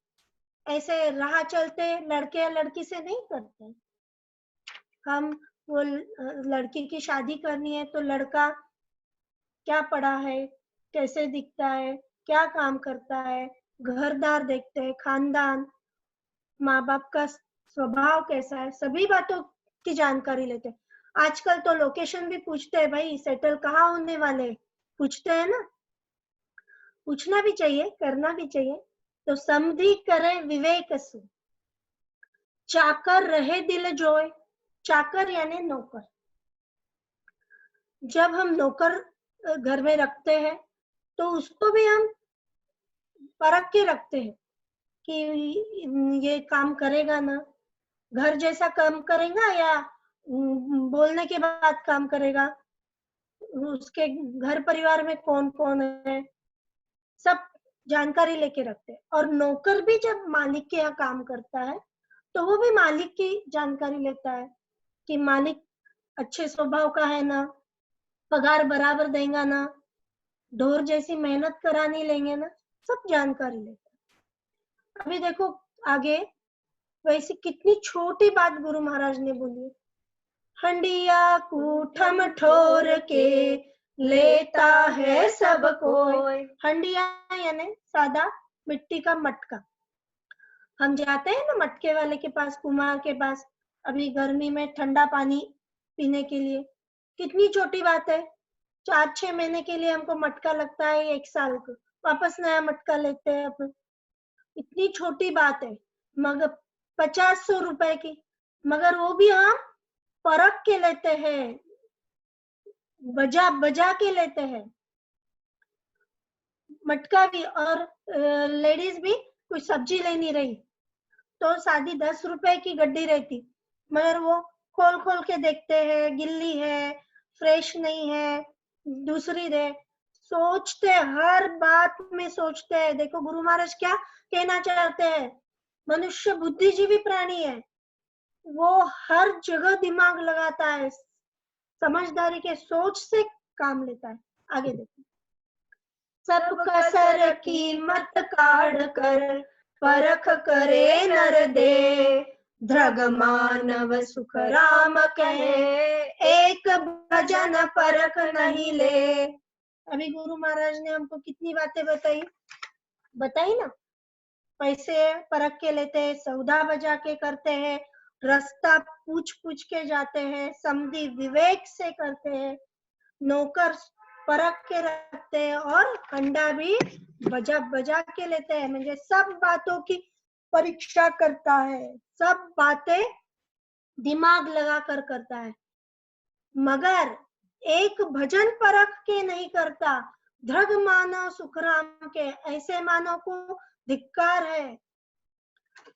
ऐसे राह चलते लड़के या लड़की से नहीं करते। हम वो लड़की की शादी करनी है तो लड़का क्या पढ़ा है, कैसे दिखता है, क्या काम करता है, घरदार देखते हैं, खानदान, माँ बाप का स्वभाव कैसा है, सभी बातों की जानकारी लेते हैं। आजकल तो लोकेशन भी पूछते हैं, भाई सेटल कहाँ होने वाले, पूछते हैं ना। पूछना भी चाहिए, करना भी चाहिए। तो समधी करे विवेक सु, चाकर रहे दिल जोय। चाकर यानी नौकर। जब हम नौकर घर में रखते हैं तो उसको भी हम परख के रखते हैं कि ये काम करेगा ना, घर जैसा काम करेगा या बोलने के बाद काम करेगा, उसके घर परिवार में कौन कौन है, सब जानकारी लेके रखते हैं। और नौकर भी जब मालिक के यहाँ काम करता है तो वो भी मालिक की जानकारी लेता है कि मालिक अच्छे स्वभाव का है ना, पगार बराबर देगा ना, ढोर जैसी मेहनत करानी लेंगे ना, सब जानकारी लेता है। अभी देखो आगे वैसे कितनी छोटी बात गुरु महाराज ने बोली है। हंडिया कूठम ठोर के लेता है सब कोई। हंडिया यानी सादा मिट्टी का मटका। हम जाते हैं ना मटके वाले के पास, कुम्हार के पास, अभी गर्मी में ठंडा पानी पीने के लिए। कितनी छोटी बात है, 4-6 महीने के लिए हमको मटका लगता है, 1 साल को वापस नया मटका लेते हैं अपन। इतनी छोटी बात है, मगर 50-100 रुपए की, मगर वो भी हम परख के लेते हैं, बजा बजा के लेते हैं मटका भी। और लेडीज भी कोई सब्जी लेनी रही तो सादी 10 रुपए की गड्डी रहती, मगर वो खोल खोल के देखते हैं, गिल्ली है, फ्रेश नहीं है, दूसरी दे, सोचते, हर बात में सोचते हैं। देखो गुरु महाराज क्या कहना चाहते हैं, मनुष्य बुद्धिजीवी प्राणी है, वो हर जगह दिमाग लगाता है, समझदारी के सोच से काम लेता है। आगे देखो, सब कसर कीमत काढ़ कर परख करे नर दे, धृग मानव सुख राम कहे, एक भजन परख नहीं ले। अभी गुरु महाराज ने हमको कितनी बातें बताई ना। पैसे परख के लेते हैं, सौदा बजा के करते हैं, रास्ता पूछ पूछ के जाते हैं, समझी विवेक से करते हैं, नौकर परख के रखते हैं, और अंडा भी बजा बजा के लेते हैं। म्हणजे सब बातों की परीक्षा करता है, सब बातें दिमाग लगा कर करता है, मगर एक भजन परख के नहीं करता। धृग मानव सुखराम के, ऐसे मानव को धिक्कार है।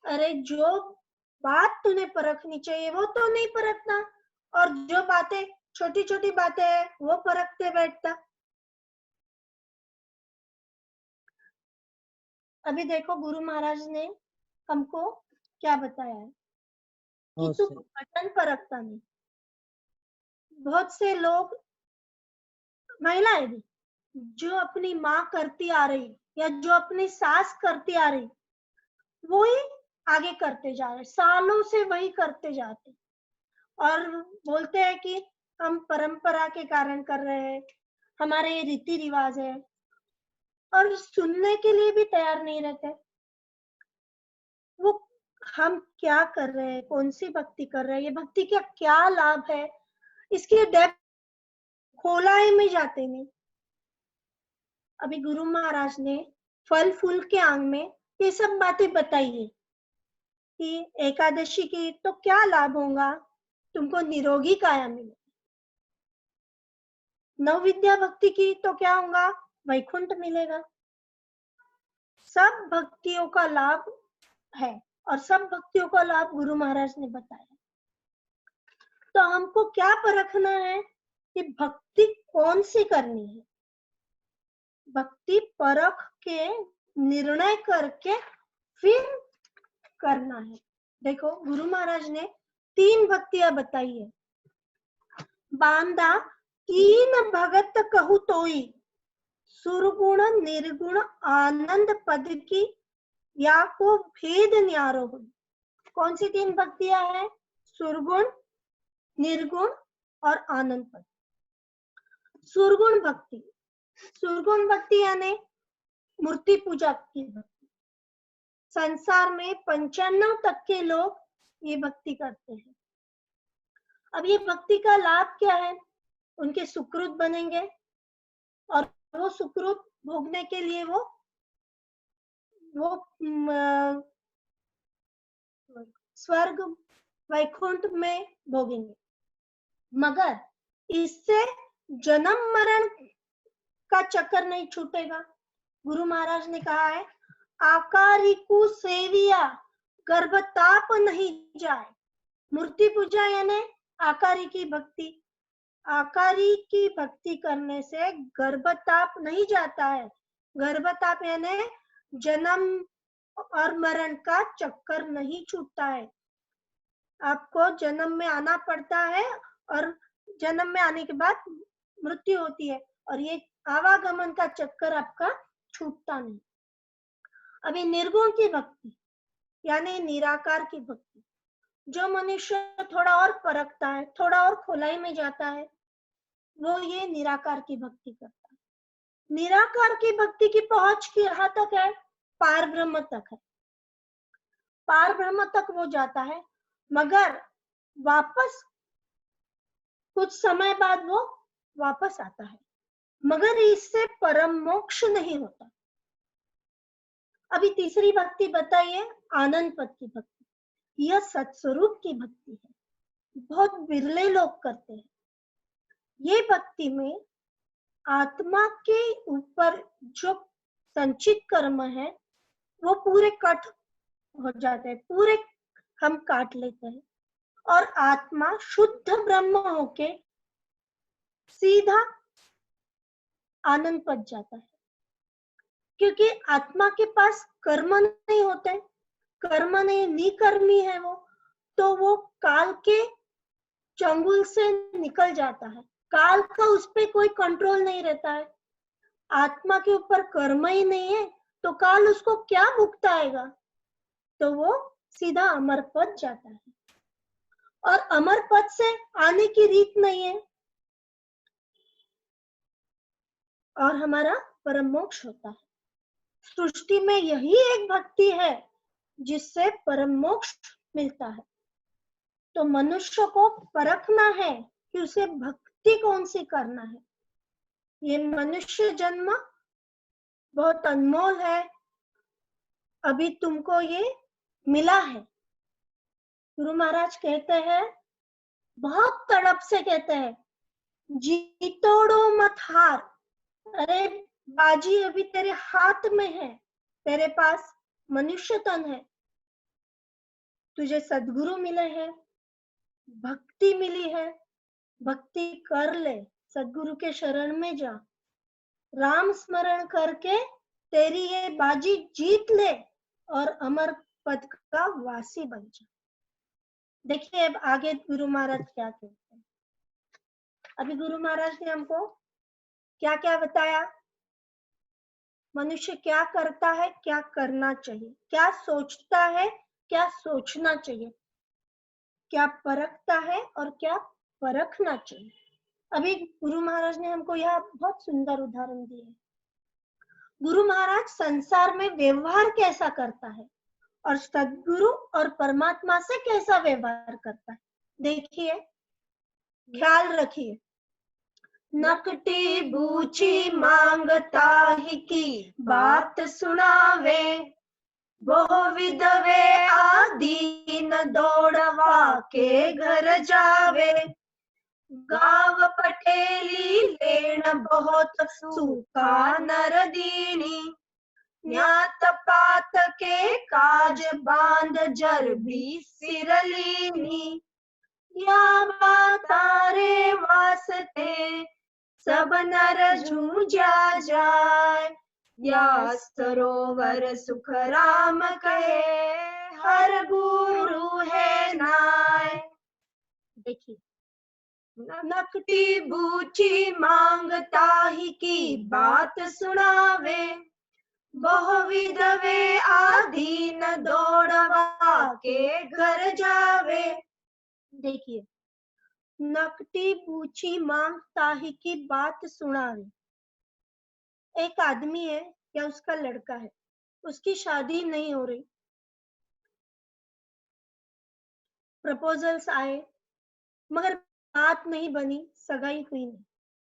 अरे जो बात तूने परखनी चाहिए वो तो नहीं परखता, और जो बातें छोटी छोटी बातें हैं वो परखते बैठता। अभी देखो गुरु महाराज ने हमको क्या बताया है कि तू भजन परखता नहीं। बहुत से लोग, महिलाएं भी, जो अपनी माँ करती आ रही या जो अपनी सास करती आ रही वो ही आगे करते जा रहे, सालों से वही करते जाते, और बोलते हैं कि हम परंपरा के कारण कर रहे हैं, हमारे रीति रिवाज है, और सुनने के लिए भी तैयार नहीं रहते। वो हम क्या कर रहे हैं, कौन सी भक्ति कर रहे हैं, ये भक्ति का क्या लाभ है, इसकी डेप्थ खोलाई में जाते नहीं। अभी गुरु महाराज ने फल फूल के अंग में ये सब बातें बताई है कि एकादशी की तो क्या लाभ होगा, तुमको निरोगी काया मिले। नवविद्या भक्ति की तो क्या होगा, वैकुंठ मिलेगा। सब भक्तियों का लाभ है, और सब भक्तियों का लाभ गुरु महाराज ने बताया। तो हमको क्या परखना है कि भक्ति कौन सी करनी है। भक्ति परख के निर्णय करके फिर करना है। देखो गुरु महाराज ने 3 भक्तियां बताई है। बांदा 3 भगत कहु तोई, सुरगुण निर्गुण आनंद पद की, या को भेद न्यारो हुई। कौन सी 3 भक्तियां हैं? सुरगुण, निर्गुण और आनंद पद। सुरगुण भक्ति, सुरगुण भक्ति यानी मूर्ति पूजा की भक्ति। संसार में 95 तक के लोग ये भक्ति करते हैं। अब ये भक्ति का लाभ क्या है? उनके सुकृत बनेंगे, और वो सुकृत भोगने के लिए वो स्वर्ग वैकुंठ में भोगेंगे। मगर इससे जन्म मरण का चक्कर नहीं छूटेगा। गुरु महाराज ने कहा है, आकारिकु सेविया गर्भताप नहीं जाए। मूर्ति पूजा यानी आकारी की भक्ति। आकारी की भक्ति करने से गर्भताप नहीं जाता है। गर्भताप यानी जन्म और मरण का चक्कर नहीं छूटता है। आपको जन्म में आना पड़ता है, और जन्म में आने के बाद मृत्यु होती है, और ये आवागमन का चक्कर आपका छूटता नहीं। अभी निर्गुण की भक्ति, यानी निराकार की भक्ति। जो मनुष्य थोड़ा और परखता है, थोड़ा और खुलाई में जाता है, वो ये निराकार की भक्ति करता है। निराकार की भक्ति की पहुंच कहाँ तक है? पार ब्रह्म तक है। पार ब्रह्म तक वो जाता है, मगर वापस कुछ समय बाद वो वापस आता है, मगर इससे परम मोक्ष नहीं होता। अभी तीसरी भक्ति बताइए, आनंद पद की भक्ति। यह सत्स्वरूप की भक्ति है, बहुत बिरले लोग करते हैं। ये भक्ति में आत्मा के ऊपर जो संचित कर्म है वो पूरे कट हो जाते हैं, पूरे हम काट लेते हैं, और आत्मा शुद्ध ब्रह्म होके सीधा आनंद पद जाता है। क्योंकि आत्मा के पास कर्म नहीं होते, कर्म नहीं, निकर्मी है वो, तो वो काल के चंगुल से निकल जाता है। काल का उस पे कोई कंट्रोल नहीं रहता है। आत्मा के ऊपर कर्म ही नहीं है तो काल उसको क्या भुगताएगा? तो वो सीधा अमर पद जाता है, और अमर पद से आने की रीत नहीं है, और हमारा परम मोक्ष होता है। सृष्टि में यही एक भक्ति है जिससे परम मोक्ष मिलता है। तो मनुष्य को परखना है कि उसे भक्ति कौन सी करना है। ये मनुष्य जन्म बहुत अनमोल है, अभी तुमको ये मिला है। गुरु महाराज कहते हैं, बहुत तड़प से कहते हैं, जीतोड़ो मत हार। अरे बाजी अभी तेरे हाथ में है, तेरे पास मनुष्य तन है, तुझे सद्गुरु मिले हैं, भक्ति मिली है, भक्ति कर ले, सद्गुरु के शरण में जा, राम स्मरण करके तेरी ये बाजी जीत ले और अमर पद का वासी बन जा। देखिए अब आगे गुरु महाराज क्या कहते हैं। अभी गुरु महाराज ने हमको क्या क्या बताया, मनुष्य क्या करता है, क्या करना चाहिए, क्या सोचता है, क्या सोचना चाहिए, क्या परखता है और क्या परखना चाहिए। अभी गुरु महाराज ने हमको यह बहुत सुंदर उदाहरण दिए। गुरु महाराज संसार में व्यवहार कैसा करता है और सद्गुरु और परमात्मा से कैसा व्यवहार करता है, देखिए, ख्याल रखिए। नकटी बूची मांगता ही की बात सुनावे, बहु विधवे आदीन दौड़वा के घर जावे, गाव पटेली लेन बहुत सूखा नर दीनी, न्यात पात के काज बांध जर भी सिरलीनी, या बातारे वास्ते सब नर जूझा जाए, या सरोवर सुख राम कहे हर गुरु है नाय। देखिए, नकटी बूची मांगता ही की बात सुनावे, बहु विधवे आधीन दौड़वा के घर जावे। देखिए, नकटी पूछी मांगता ही की बात सुनावे। एक आदमी है या उसका लड़का है, उसकी शादी नहीं हो रही, प्रपोजल्स आए मगर बात नहीं बनी, सगाई हुई नहीं।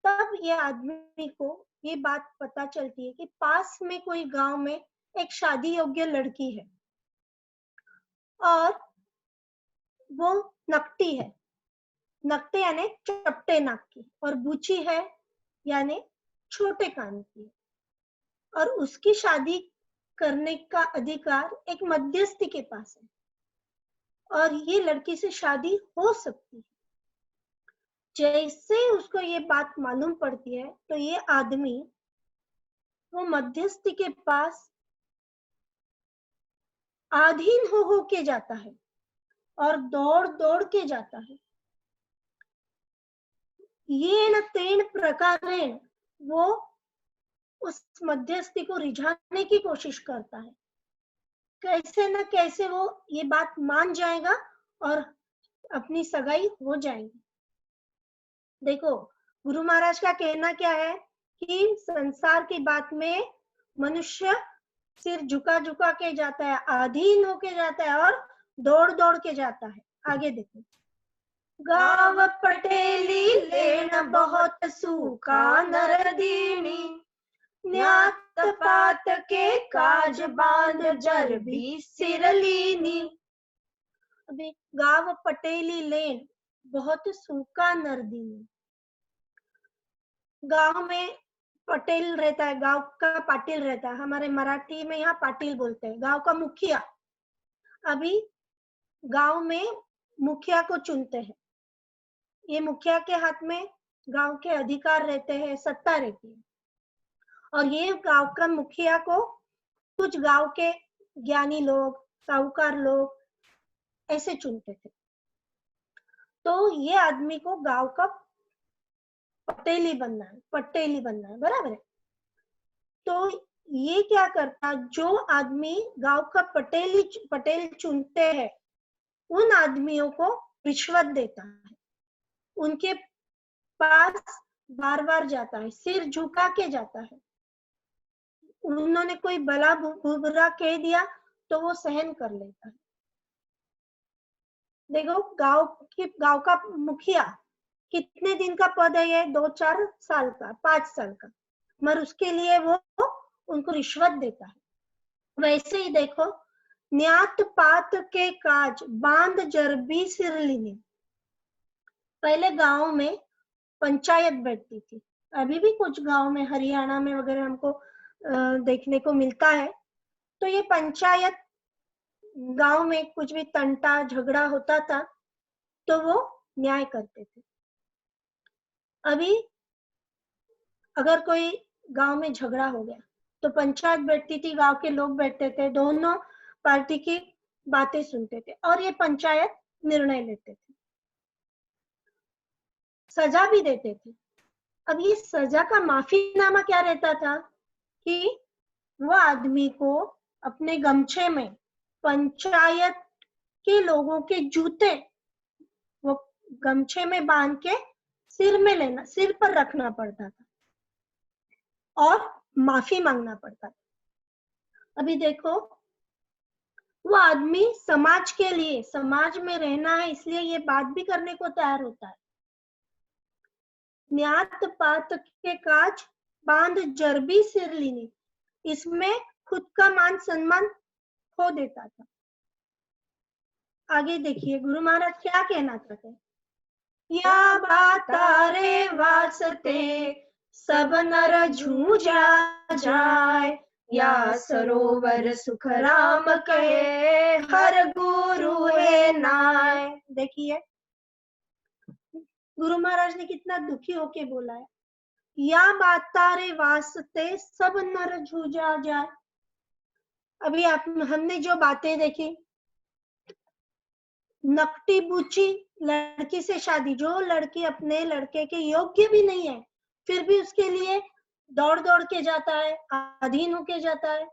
तब ये आदमी को ये बात पता चलती है कि पास में कोई गांव में एक शादी योग्य लड़की है और वो नकटी है, नकटे यानी चपटे नाक की, और बूची है यानी छोटे कान की, और उसकी शादी करने का अधिकार एक मध्यस्थी के पास है और ये लड़की से शादी हो सकती है। जैसे उसको ये बात मालूम पड़ती है तो ये आदमी वो मध्यस्थी के पास अधीन हो के जाता है और दौड़ दौड़ के जाता है। ये न तेन प्रकारेण वो उस मध्यस्थी को रिझाने की कोशिश करता है, कैसे न कैसे वो ये बात मान जाएगा और अपनी सगाई हो जाएगी। देखो गुरु महाराज का कहना क्या है कि संसार की बात में मनुष्य सिर झुका झुका के जाता है, अधीन होके जाता है और दौड़ दौड़ के जाता है। आगे देखो, गाव पटेली लेन बहुत सूखा नरदीनी, न्यात पात के काज बांध जर भी सिर लीनी। अभी गाव पटेली लेन बहुत सूखा नरदीनी, गांव में पटेल रहता है, गांव का पाटिल रहता है, हमारे मराठी में यहाँ पाटिल बोलते हैं, गांव का मुखिया। अभी गांव में मुखिया को चुनते हैं, ये मुखिया के हाथ में गांव के अधिकार रहते हैं, सत्ता रहती है, और ये गांव का मुखिया को कुछ गांव के ज्ञानी लोग, साहूकार लोग ऐसे चुनते थे। तो ये आदमी को गांव का पटेली बनना है, पटेली बनना है, बराबर है। तो ये क्या करता, जो आदमी गांव का पटेल चुनते हैं उन आदमियों को रिश्वत देता है, उनके पास बार बार जाता है, सिर झुका के जाता है। उन्होंने कोई भला बुरा कह दिया तो वो सहन कर लेता है। देखो गांव का मुखिया कितने दिन का पद है ये, 2-4 साल का, 5 साल का, मगर उसके लिए वो उनको रिश्वत देता है। वैसे ही देखो, न्यात पात के काज बांध जरबी सिर लीनी। पहले गांव में पंचायत बैठती थी, अभी भी कुछ गांव में हरियाणा में वगैरह हमको देखने को मिलता है। तो ये पंचायत, गांव में कुछ भी तंटा झगड़ा होता था तो वो न्याय करते थे। अभी अगर कोई गांव में झगड़ा हो गया तो पंचायत बैठती थी, गांव के लोग बैठते थे, दोनों पार्टी की बातें सुनते थे और ये पंचायत निर्णय लेते थे, सजा भी देते थे। अब ये सजा का माफीनामा क्या रहता था कि वो आदमी को अपने गमछे में पंचायत के लोगों के जूते वो गमछे में बांध के सिर में लेना, सिर पर रखना पड़ता था और माफी मांगना पड़ता था। अभी देखो, वो आदमी समाज के लिए, समाज में रहना है इसलिए ये बात भी करने को तैयार होता है। न्यात पात के काज बांध जरबी सिर लीनी, इसमें खुद का मान सम्मान खो देता था। आगे देखिए गुरु महाराज क्या कहना चाहते हैं, या बातारे वास्ते सब नर झूझा जाए, या सरोवर सुख राम कहे हर गुरु है नाय। देखिए गुरु महाराज ने कितना दुखी होके बोला है, या बातारे वास्ते सब नर झूझा जाए। अभी हमने जो बातें देखी, नकटी बूची लड़की से शादी, जो लड़की अपने लड़के के योग्य भी नहीं है फिर भी उसके लिए दौड़ दौड़ के जाता है, अधीन होके जाता है।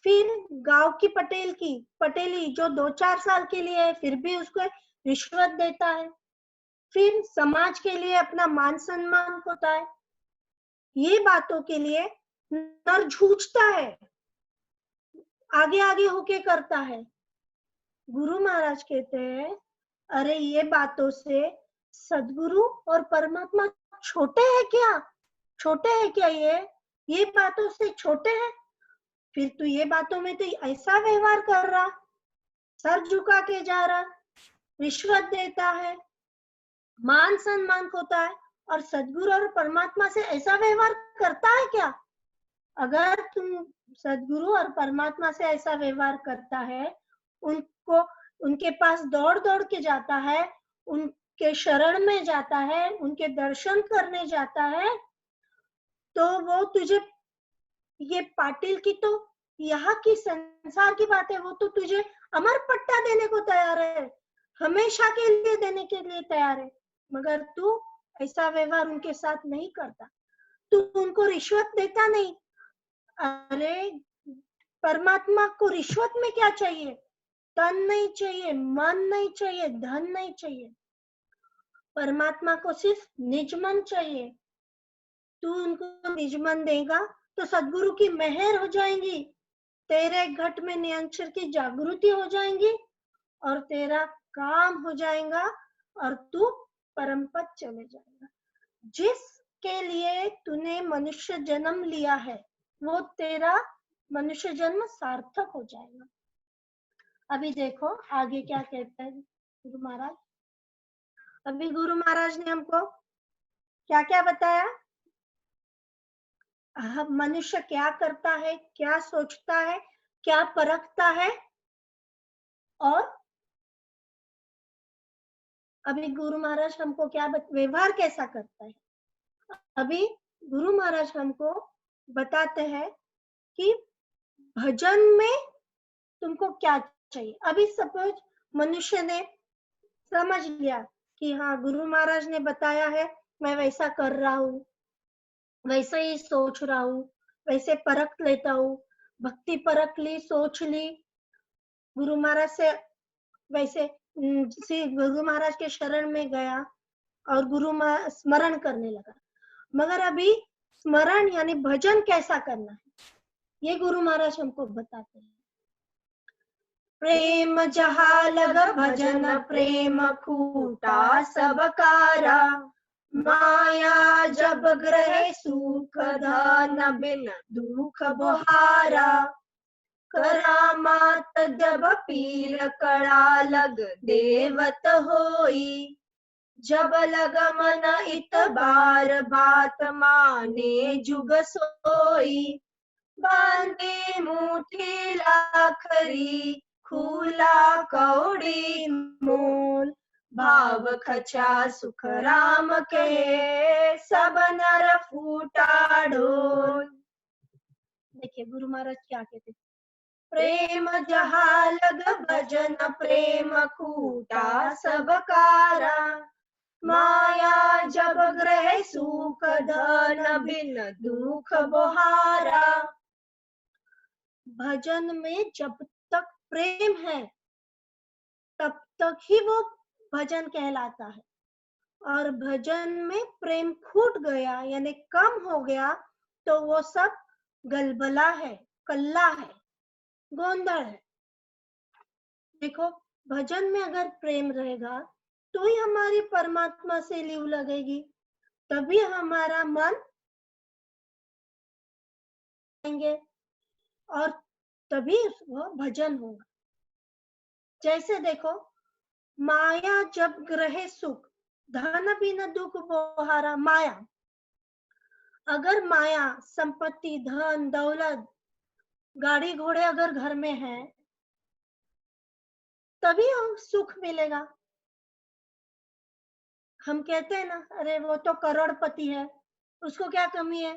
फिर गांव की पटेली जो 2-4 साल के लिए है फिर भी उसको रिश्वत देता है। फिर समाज के लिए अपना मान सम्मान होता है, ये बातों के लिए नर जूझता है, आगे आगे होके करता है। गुरु महाराज कहते हैं, अरे ये बातों से सदगुरु और परमात्मा छोटे हैं क्या? छोटे हैं क्या? ये बातों से छोटे हैं? फिर तू ये बातों में तो ऐसा व्यवहार कर रहा, सर झुका के जा रहा, रिश्वत देता है, मान सम्मान होता है, और सदगुरु और परमात्मा से ऐसा व्यवहार करता है क्या? अगर तुम सदगुरु और परमात्मा से ऐसा व्यवहार करता है, उनके पास दौड़ दौड़ के जाता है, उनके शरण में जाता है, उनके दर्शन करने जाता है, तो वो तुझे, ये पाटिल की तो यहाँ की संसार की बात है, वो तो तुझे अमर पट्टा देने को तैयार है, हमेशा के लिए देने के लिए तैयार है, मगर तू ऐसा व्यवहार उनके साथ नहीं करता, तू उनको रिश्वत देता नहीं। अरे परमात्मा को रिश्वत में क्या चाहिए? तन नहीं चाहिए, मन नहीं चाहिए, धन नहीं चाहिए। परमात्मा को सिर्फ निज मन चाहिए। तू उनको निज मन देगा तो सद्गुरु की मेहर हो जाएंगी, तेरे घट में निरंतर की जागृति हो जाएंगी और तेरा काम हो जाएगा और तू परम पद चले जाएगा। जिसके लिए तूने मनुष्य जन्म लिया है वो तेरा मनुष्य जन्म सार्थक हो जाएगा। अभी देखो आगे क्या कहते हैं गुरु महाराज। अभी गुरु महाराज ने हमको क्या क्या बताया, मनुष्य क्या करता है, क्या सोचता है, क्या परखता है, और अभी गुरु महाराज हमको क्या व्यवहार कैसा करता है। अभी गुरु महाराज हमको बताते हैं कि भजन में तुमको क्या चाहिए। अभी सपोज मनुष्य ने समझ लिया कि हाँ गुरु महाराज ने बताया है, मैं वैसा कर रहा हूँ, वैसे ही सोच रहा हूँ, वैसे परख लेता हूँ, भक्ति परख ली, सोच ली, गुरु महाराज से वैसे गुरु महाराज के शरण में गया और गुरु स्मरण करने लगा। मगर अभी स्मरण यानी भजन कैसा करना है ये गुरु महाराज हमको बताते हैं। प्रेम जहाँ लग भजन प्रेम खूटा सब कारा, माया जब ग्रहे सुख धन बिन दुख बुहारा, करामात जब पीर कड़ा लग देवत होई, जब लग मन इतबार बात माने जुग सोई, बांधे मुठी लाखरी खुला कौड़ी मोल, भाव खचा सुख राम के सब नर फूटा ढोल। देखिए गुरु महाराज क्या कहते, प्रेम जहाँ लग भजन प्रेम खूटा सब कारा, माया जब ग्रह सुख धन बिन दुख बुहारा। भजन में जब तक प्रेम है तब तक ही वो भजन कहलाता है, और भजन में प्रेम फूट गया यानी कम हो गया तो वो सब गलबला है, कल्ला है, गोंधळ है। देखो भजन में अगर प्रेम रहेगा तो ही हमारी परमात्मा से लीव लगेगी, तभी हमारा मन और तभी वो भजन होगा। जैसे देखो माया जब ग्रहे सुख धन बिन दुख बोहारा, माया अगर माया संपत्ति धन दौलत गाड़ी घोड़े अगर घर में है तभी हम सुख मिलेगा। हम कहते हैं ना अरे वो तो करोड़पति है उसको क्या कमी है,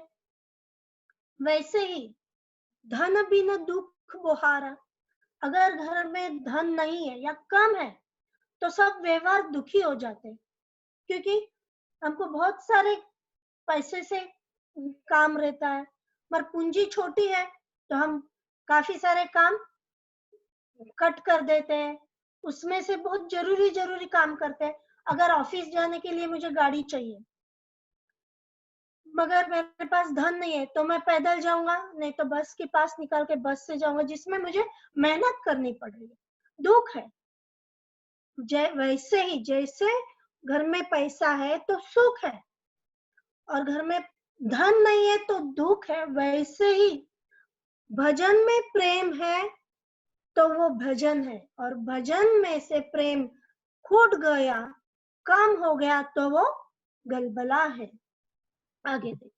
वैसे ही धन बिन दुख बोहारा, अगर घर में धन नहीं है या कम है तो सब व्यवहार दुखी हो जाते हैं, क्योंकि हमको बहुत सारे पैसे से काम रहता है, पर पूंजी छोटी है तो हम काफी सारे काम कट कर देते हैं, उसमें से बहुत जरूरी काम करते हैं। अगर ऑफिस जाने के लिए मुझे गाड़ी चाहिए मगर मेरे पास धन नहीं है तो मैं पैदल जाऊंगा, नहीं तो बस के पास निकाल के बस से जाऊंगा जिसमें मुझे मेहनत करनी पड़ रही है, दुख है। वैसे ही जैसे घर में पैसा है तो सुख है और घर में धन नहीं है तो दुख है, वैसे ही भजन में प्रेम है तो वो भजन है, और भजन में से प्रेम छूट गया कम हो गया तो वो गलबला है। आगे देखो,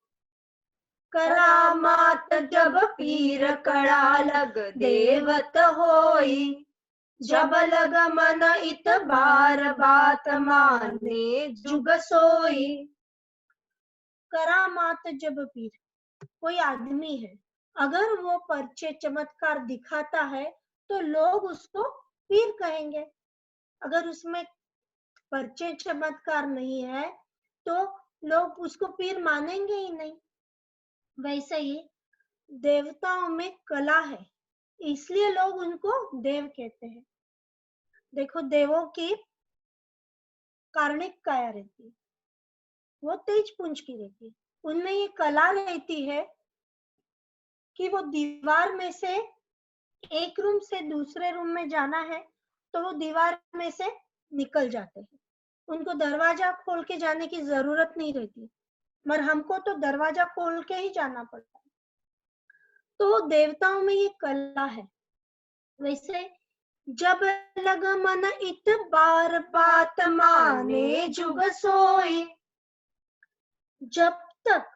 करामात जब पीर कड़ा लग देवत होई, जब लग मन इत बार बात माने जुग सोई। करामात जब पीर, कोई आदमी है अगर वो परिचय चमत्कार दिखाता है तो लोग उसको पीर कहेंगे, अगर उसमें परिचय चमत्कार नहीं है तो लोग उसको पीर मानेंगे ही नहीं। वैसे ही देवताओं में कला है, इसलिए लोग उनको देव कहते हैं। देखो देवों की कार्णिक काया रहती है, वो तेज पुंज की रहती है। उनमें ये कला रहती है कि वो दीवार में से एक रूम से दूसरे रूम में जाना है तो वो दीवार में से निकल जाते हैं, उनको दरवाजा खोल के जाने की जरूरत नहीं रहती, मगर हमको तो दरवाजा खोल के ही जाना पड़ता है। तो देवताओं में ये कला है। वैसे जब लग मन इत बार बात माने जुग सोई, जब तक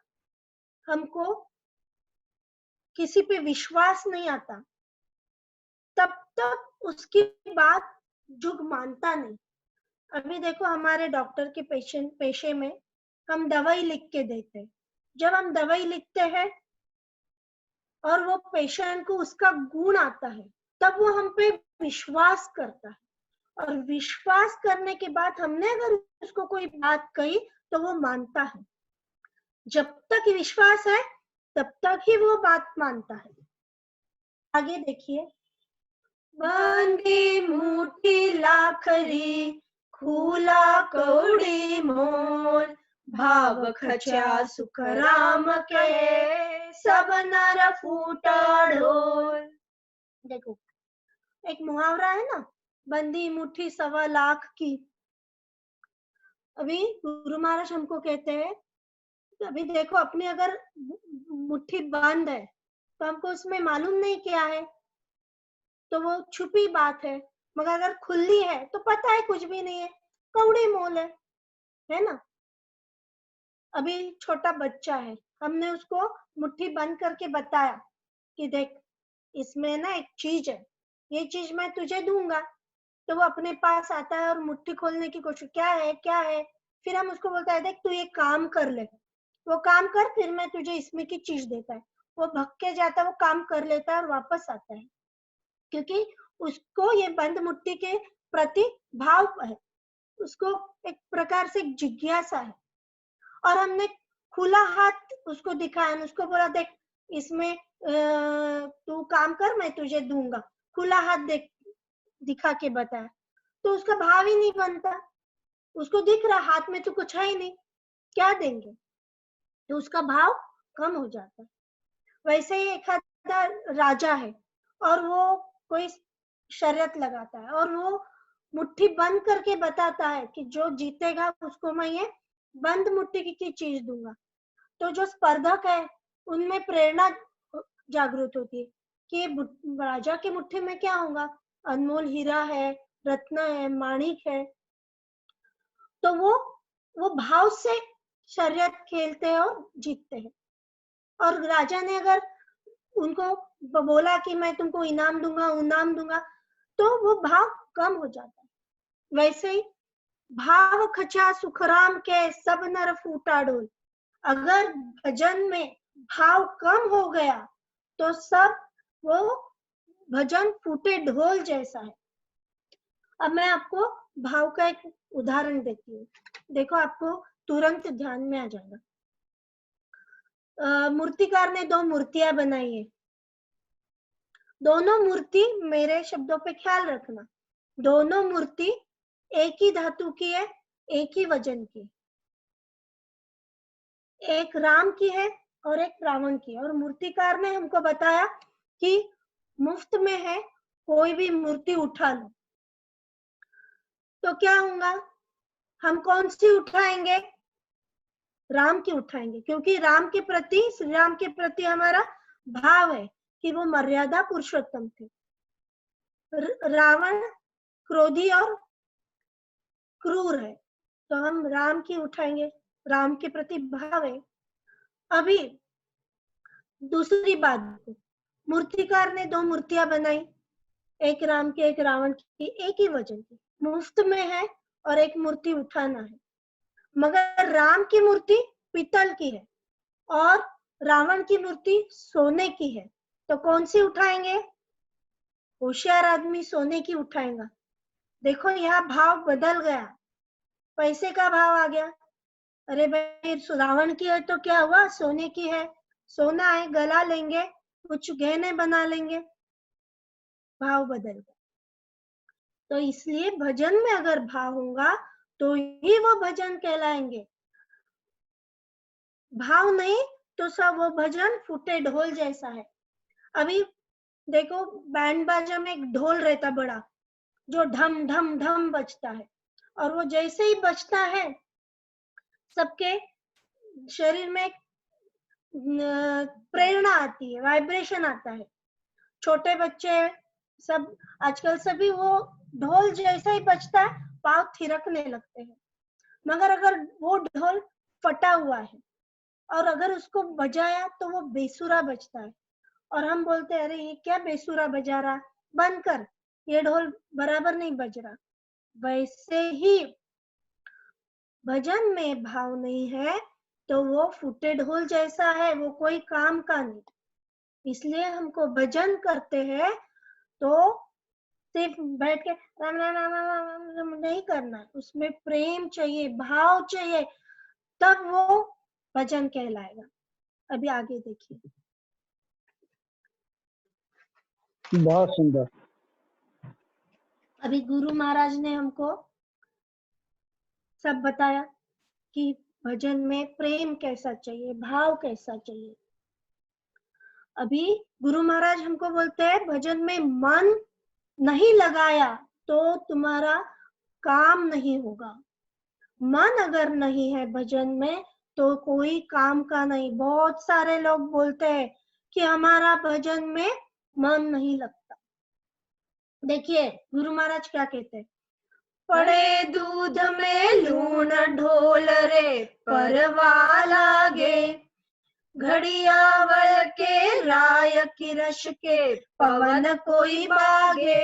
हमको किसी पे विश्वास नहीं आता तब तक उसकी बात जुग मानता नहीं। अभी देखो हमारे डॉक्टर के पेशे में हम दवाई लिख के देते हैं। जब हम दवाई लिखते हैं और वो पेशेंट को उसका गुण आता है तब वो हम पे विश्वास करता है, और विश्वास करने के बाद हमने अगर उसको कोई बात कही तो वो मानता है। जब तक विश्वास है तब तक ही वो बात मानता है। आगे देखिए, बंदी मुट्ठी लाखरी खुला कौड़ी मोल, भाव खचा सुख राम के सब नर फूटा ढोल। देखो एक मुहावरा है ना, बंदी मुट्ठी 1.25 लाख की। अभी गुरु महाराज हमको कहते हैं, अभी देखो अपनी अगर मुट्ठी बंद है तो हमको उसमें मालूम नहीं क्या है, तो वो छुपी बात है। मगर अगर खुली है तो पता है कुछ भी नहीं है, कौड़ी मोल है ना। अभी छोटा बच्चा है, हमने उसको मुट्ठी बंद करके बताया कि देख इसमें ना एक चीज है, ये चीज मैं तुझे दूंगा, तो वो अपने पास आता है और मुट्ठी खोलने की कोशिश, क्या है क्या है, फिर हम उसको बोलता है देख तू ये काम कर ले, वो काम कर फिर मैं तुझे इसमें की चीज देता है। वो भग के जाता है, वो काम कर लेता है और वापस आता है, क्योंकि उसको ये बंद मुट्ठी के प्रति भाव है, उसको एक प्रकार से जिज्ञासा है। और हमने खुला हाथ उसको दिखाया, उसको बोला देख इसमें तू काम कर मैं तुझे दूंगा, खुला हाथ देख दिखा के बताया, तो उसका भाव ही नहीं बनता। उसको दिख रहा हाथ में तो कुछ है ही नहीं, क्या देंगे, तो उसका भाव कम हो जाता है। वैसे ही एक आधा राजा है और वो कोई शर्त लगाता है और वो मुट्ठी बंद करके बताता है कि जो जीतेगा उसको मैं ये बंद मुट्ठी की चीज दूंगा। तो जो स्पर्धक है उनमें प्रेरणा जागृत होती है कि राजा की मुट्ठी में क्या होगा, अनमोल हीरा है, रत्न है, माणिक है। तो वो भाव से शर्यत खेलते हैं और जीतते हैं। और राजा ने अगर उनको बोला कि मैं तुमको इनाम दूंगा, तो वो भाव कम हो जाता है। वैसे ही भाव खचा सुखराम के सब नर फूटा ढोल, अगर भजन में भाव कम हो गया तो सब वो भजन फूटे ढोल जैसा है। अब मैं आपको भाव का एक उदाहरण देती हूँ, देखो आपको तुरंत ध्यान में आ जाएगा। मूर्तिकार ने 2 मूर्तियां बनाई है, दोनों मूर्ति, मेरे शब्दों पे ख्याल रखना, दोनों मूर्ति एक ही धातु की है, एक ही वजन की, एक राम की है और एक रावण की है। और मूर्तिकार ने हमको बताया कि मुफ्त में है, कोई भी मूर्ति उठा लो। तो क्या होगा, हम कौन सी उठाएंगे, राम की उठाएंगे, क्योंकि राम के प्रति, श्री राम के प्रति हमारा भाव है कि वो मर्यादा पुरुषोत्तम थे। रावण क्रोधी और क्रूर है, तो हम राम की उठाएंगे, राम के प्रति भाव है। अभी दूसरी बात, मूर्तिकार ने 2 मूर्तियां बनाई, एक राम की एक रावण की, एक ही वजन की, मुफ्त में है और एक मूर्ति उठाना है। मगर राम की मूर्ति पीतल की है और रावण की मूर्ति सोने की है, तो कौन सी उठाएंगे, होशियार आदमी सोने की उठाएगा। देखो यहाँ भाव बदल गया, पैसे का भाव आ गया। अरे भाई रावण की है तो क्या हुआ, सोने की है, सोना है, गला लेंगे, कुछ गहने बना लेंगे। भाव बदल गया। तो इसलिए भजन में अगर भाव होगा तो ही वो भजन कहलाएंगे, भाव नहीं तो सब वो भजन फूटे ढोल जैसा है। अभी देखो बैंड बाजा में एक ढोल रहता बड़ा, जो ढम ढम ढम बजता है, और वो जैसे ही बजता है सबके शरीर में प्रेरणा आती है, वाइब्रेशन आता है। छोटे बच्चे सब आजकल सभी वो ढोल जैसा ही बजता है पाँव थिरकने लगते हैं। मगर अगर वो ढोल फटा हुआ है और अगर उसको बजाया तो वो बेसुरा बजता है, और हम बोलते हैं अरे ये क्या बेसुरा बजा रहा, बंद कर, ये ढोल बराबर नहीं बज रहा। वैसे ही भजन में भाव नहीं है तो वो फूटे ढोल जैसा है, वो कोई काम का नहीं। इसलिए हमको भजन करते हैं तो सिर्फ बैठ के राम राम राम राम राम राम नहीं करना, उसमें प्रेम चाहिए, भाव चाहिए, तब वो भजन कहलाएगा। अभी आगे देखिए। बहुत सुंदर। अभी गुरु महाराज ने हमको सब बताया कि भजन में प्रेम कैसा चाहिए, भाव कैसा चाहिए। अभी गुरु महाराज हमको बोलते हैं भजन में मन नहीं लगाया तो तुम्हारा काम नहीं होगा। मन अगर नहीं है भजन में तो कोई काम का नहीं। बहुत सारे लोग बोलते हैं कि हमारा भजन में मन नहीं लगता। देखिए गुरु महाराज क्या कहते हैं, पड़े दूध में लूण ढोल रे परवा लागे, घड़ियावल के राय की रश के पवन कोई बागे,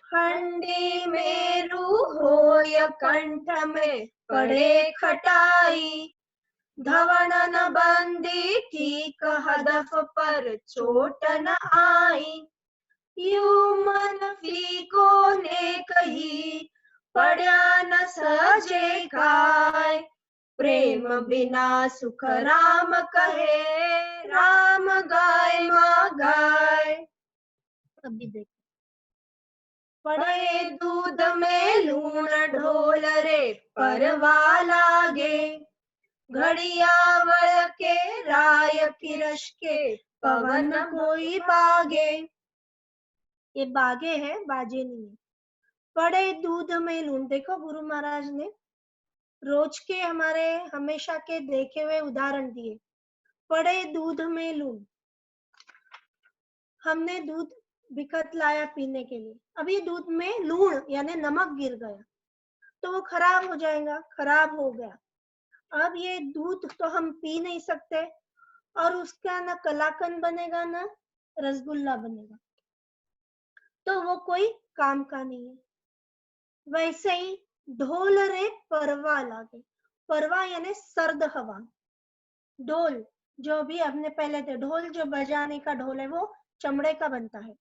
हंडी मेरू हो या कंठ में पड़े खटाई, धवन न बंदी ठीक हदफ पर चोट न आई, यू मन फीको ने कही पड़ा न सजे काय, प्रेम बिना सुख राम कहे, राम गाय माँ गाय। अभी देखो, पड़े दूध में लूण ढोल रे परवा लागे, घड़ियावल के राय की रश के पवन कोई बागे। ये बागे है, बाजे नहीं है। पड़े दूध में लूण, देखो गुरु महाराज ने रोज के हमारे हमेशा के देखे हुए उदाहरण दिए। पड़े दूध में लूण, हमने दूध बिखत लाया पीने के लिए, अब ये दूध में लूण यानी नमक गिर गया तो वो खराब हो जाएगा, खराब हो गया। अब ये दूध तो हम पी नहीं सकते और उसका ना कलाकंद बनेगा ना रसगुल्ला बनेगा, तो वो कोई काम का नहीं है। वैसे ही ढोल रे परवा लागे, परवा यानी सर्द हवा। ढोल जो भी हमने पहले थे, ढोल जो बजाने का ढोल है वो चमड़े का बनता है।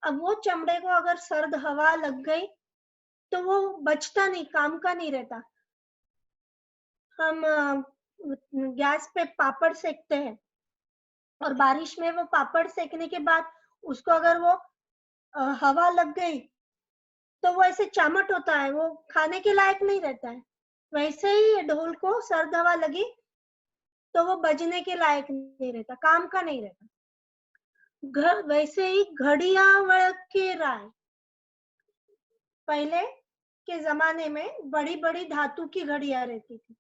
अब वो चमड़े को अगर सर्द हवा लग गई तो वो बचता नहीं, काम का नहीं रहता। हम गैस पे पापड़ सेकते हैं और बारिश में वो पापड़ सेकने के बाद उसको अगर वो हवा लग गई तो वो ऐसे चामट होता है, वो खाने के लायक नहीं रहता है। वैसे ही ढोल को सर्द हवा लगी तो वो बजने के लायक नहीं रहता, काम का नहीं रहता। वैसे ही घड़ियावल के राय, पहले के जमाने में बड़ी बड़ी धातु की घड़ियां रहती थी।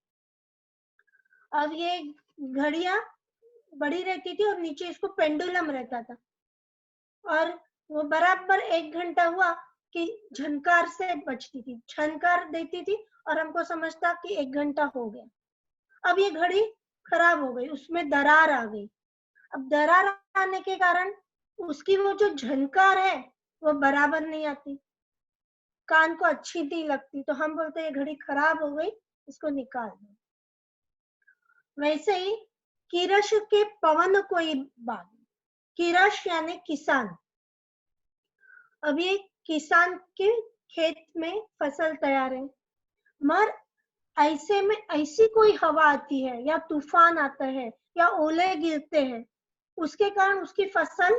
अब ये घड़ियां बड़ी रहती थी और नीचे इसको पेंडुलम रहता था, और वो बराबर 1 घंटा हुआ कि झनकार से बजती थी, झनकार देती थी और हमको समझता कि 1 घंटा हो गया। अब ये घड़ी खराब हो गई, उसमें दरार आ गई। अब दरार आने के कारण उसकी वो जो झनकार है वो बराबर नहीं आती, कान को अच्छी नहीं लगती, तो हम बोलते हैं ये घड़ी खराब हो गई, इसको निकाल दो। वैसे ही कीरश के पवन कोई बाग, कीरश यानी किसान। अब ये किसान के खेत में फसल तैयार है, मगर ऐसे में ऐसी कोई हवा आती है या तूफान आता है या ओले गिरते हैं, उसके कारण उसकी फसल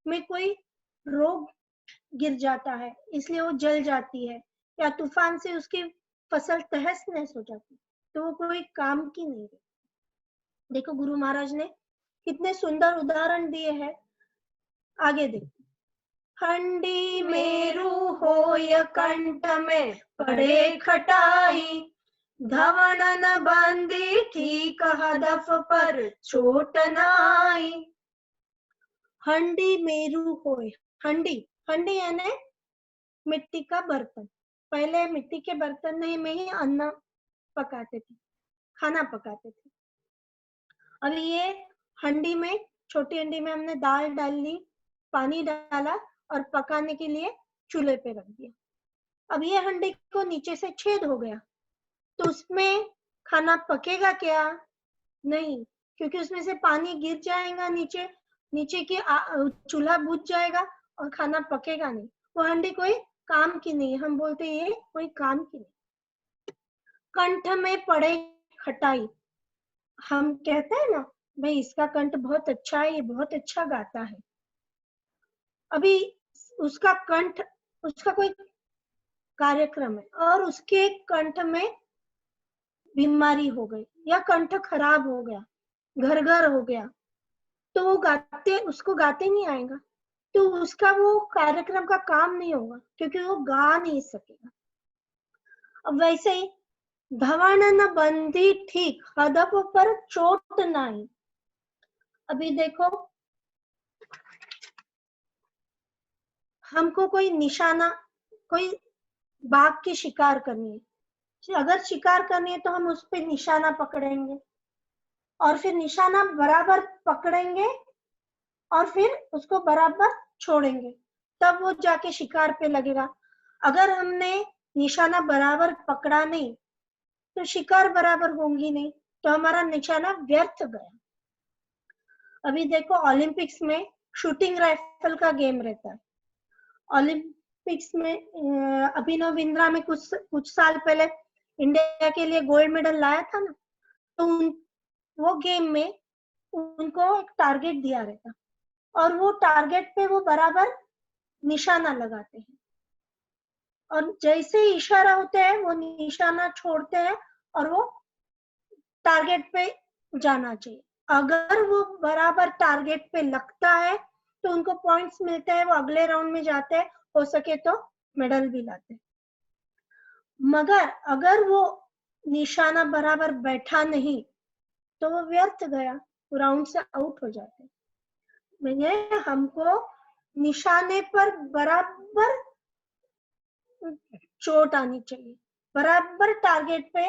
में कोई रोग गिर जाता है इसलिए वो जल जाती है, या तूफान से उसकी फसल तहस नहस हो जाती है, तो वो कोई काम की नहीं है। देखो गुरु महाराज ने कितने सुंदर उदाहरण दिए हैं। आगे देखो, हंडी मेरु होय कंठ में पड़े खटाई, धवण न बंदी ठीक हदफ पर चोट न आई। हंडी मेरु होय, हंडी, हंडी यानी मिट्टी का बर्तन। पहले मिट्टी के बर्तन में ही अन्न पकाते थे, खाना पकाते थे। अब ये हंडी में, छोटी हंडी में हमने दाल डाल ली, पानी डाला और पकाने के लिए चूल्हे पे रख दिया। अब ये हंडी को नीचे से छेद हो गया, तो उसमें खाना पकेगा क्या? नहीं, क्योंकि उसमें से पानी गिर जाएगा नीचे, नीचे की चूल्हा बुझ जाएगा और खाना पकेगा नहीं। वो हंडी कोई काम की नहीं, हम बोलते हैं ये कोई काम की नहीं। कंठ में पड़े खटाई, हम कहते हैं ना भाई इसका कंठ बहुत अच्छा है, ये बहुत अच्छा गाता है। अभी उसका कंठ, उसका कोई कार्यक्रम है और उसके कंठ में बीमारी हो गई या कंठ खराब हो गया, घर हो गया, तो वो गाते, उसको गाते नहीं आएगा, तो उसका वो कार्यक्रम का काम नहीं होगा, क्योंकि वो गा नहीं सकेगा। अब वैसे ही धवण न बंदी ठीक हदफ पर चोट नहीं। अभी देखो, हमको कोई निशाना, कोई बाघ की शिकार करनी है, अगर शिकार करनी है तो हम उस पर निशाना पकड़ेंगे और फिर निशाना बराबर पकड़ेंगे और फिर उसको बराबर छोड़ेंगे, तब वो जाके शिकार पे लगेगा। अगर हमने निशाना बराबर पकड़ा नहीं तो शिकार बराबर होंगी नहीं, तो हमारा निशाना व्यर्थ गया। अभी देखो ओलंपिक्स में शूटिंग राइफल का गेम रहता है। ओलंपिक्स में अभिनव बिंद्रा में कुछ साल पहले इंडिया के लिए गोल्ड मेडल लाया था ना, तो वो गेम में उनको एक टारगेट दिया रहता और वो टारगेट पे वो बराबर निशाना लगाते हैं, और जैसे ही इशारा होता है वो निशाना छोड़ते हैं और वो टारगेट पे जाना चाहिए। अगर वो बराबर टारगेट पे लगता है तो उनको पॉइंट्स मिलते हैं, वो अगले राउंड में जाते हैं, हो सके तो मेडल भी लाते हैं। मगर अगर वो निशाना बराबर बैठा नहीं तो वो व्यर्थ गया, राउंड से आउट हो जाते हैं। हमको निशाने पर बराबर चोट आनी चाहिए, बराबर टारगेट पे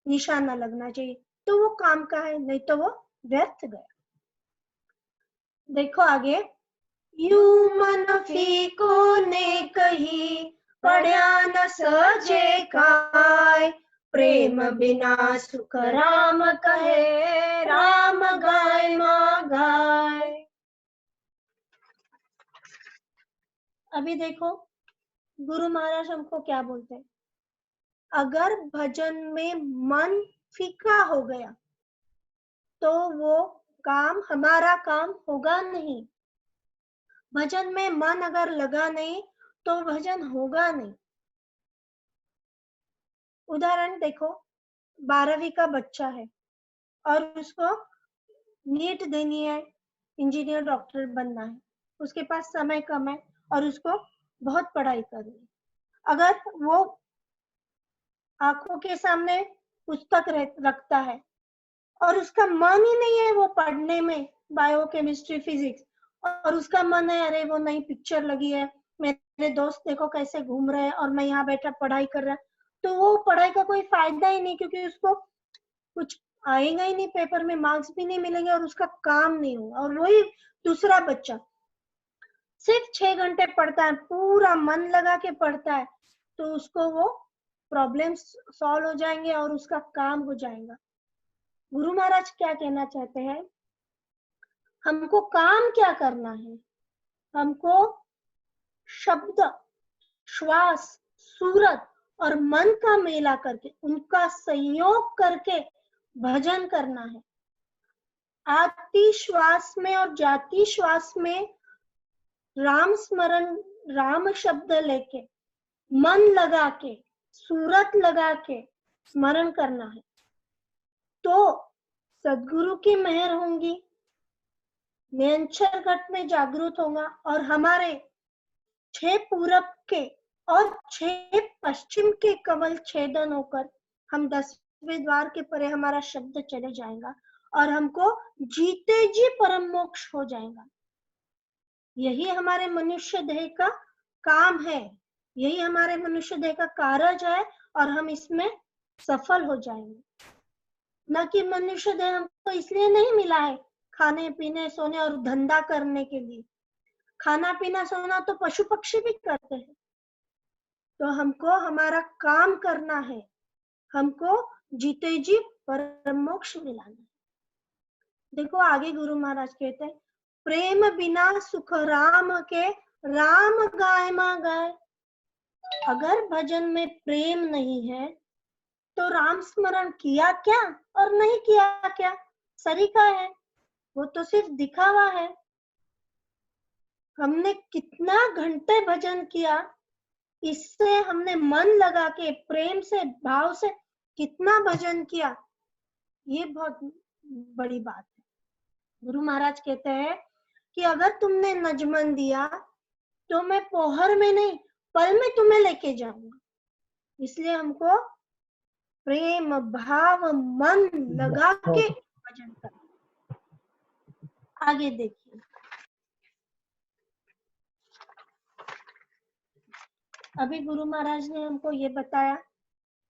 निशाना लगना चाहिए, तो वो काम का है, नहीं तो वो व्यर्थ गया। देखो आगे, यू मन फीको ने कही पढ़या न सजे काय, प्रेम बिना सुख राम कहे, राम गाय माँ गाय। अभी देखो गुरु महाराज हमको क्या बोलते हैं, अगर भजन में मन फीका हो गया तो वो काम, हमारा काम होगा नहीं। भजन में मन अगर लगा नहीं तो भजन होगा नहीं। उदाहरण देखो, 12वीं का बच्चा है और उसको नीट देनी है, इंजीनियर डॉक्टर बनना है, उसके पास समय कम है और उसको बहुत पढ़ाई करनी है। अगर वो आंखों के सामने पुस्तक रखता है और उसका मन ही नहीं है वो पढ़ने में, बायो केमिस्ट्री फिजिक्स, और उसका मन है अरे वो नई पिक्चर लगी है, मेरे दोस्त देखो कैसे घूम रहे हैं और मैं यहाँ बैठा पढ़ाई कर रहा, तो वो पढ़ाई का कोई फायदा ही नहीं, क्योंकि उसको कुछ आएगा ही नहीं, पेपर में मार्क्स भी नहीं मिलेंगे और उसका काम नहीं होगा। और वही दूसरा बच्चा सिर्फ 6 घंटे पढ़ता है, पूरा मन लगा के पढ़ता है, तो उसको वो प्रॉब्लम्स सॉल्व हो जाएंगे और उसका काम हो जाएगा। गुरु महाराज क्या कहना चाहते हैं, हमको काम क्या करना है, हमको शब्द, श्वास, सूरत और मन का मेला करके, उनका संयोग करके भजन करना है। आती श्वास में और जाती श्वास में राम स्मरण, राम शब्द लेके मन लगा के सूरत लगा के स्मरण करना है तो सदगुरु की मेहर होंगी, निरंतर घट में जागृत होगा और हमारे 6 पूरब के और 6 पश्चिम के कमल छेदन होकर हम 10वें द्वार के परे हमारा शब्द चले जाएगा और हमको जीते जी परम मोक्ष हो जाएगा। यही हमारे मनुष्य देह का काम है, यही हमारे मनुष्य देह का कार्य है और हम इसमें सफल हो जाएंगे। न कि मनुष्य देह हमको इसलिए नहीं मिला है खाने पीने सोने और धंधा करने के लिए। खाना पीना सोना तो पशु पक्षी भी करते हैं। तो हमको हमारा काम करना है, हमको जीते जी परम मोक्ष मिलाना है। देखो आगे गुरु महाराज कहते हैं, प्रेम बिना सुख राम के, राम गाय मा गाय। अगर भजन में प्रेम नहीं है तो राम स्मरण किया क्या और नहीं किया क्या सरीका है, वो तो सिर्फ दिखावा है। हमने कितना घंटे भजन किया, इससे हमने मन लगा के प्रेम से भाव से कितना भजन किया, ये बहुत बड़ी बात है। गुरु महाराज कहते हैं कि अगर तुमने नजमन दिया तो मैं पोहर में नहीं पल में तुम्हें लेके जाऊंगा। इसलिए हमको प्रेम भाव मन लगा के भजन करना। आगे देखिए, अभी गुरु महाराज ने हमको ये बताया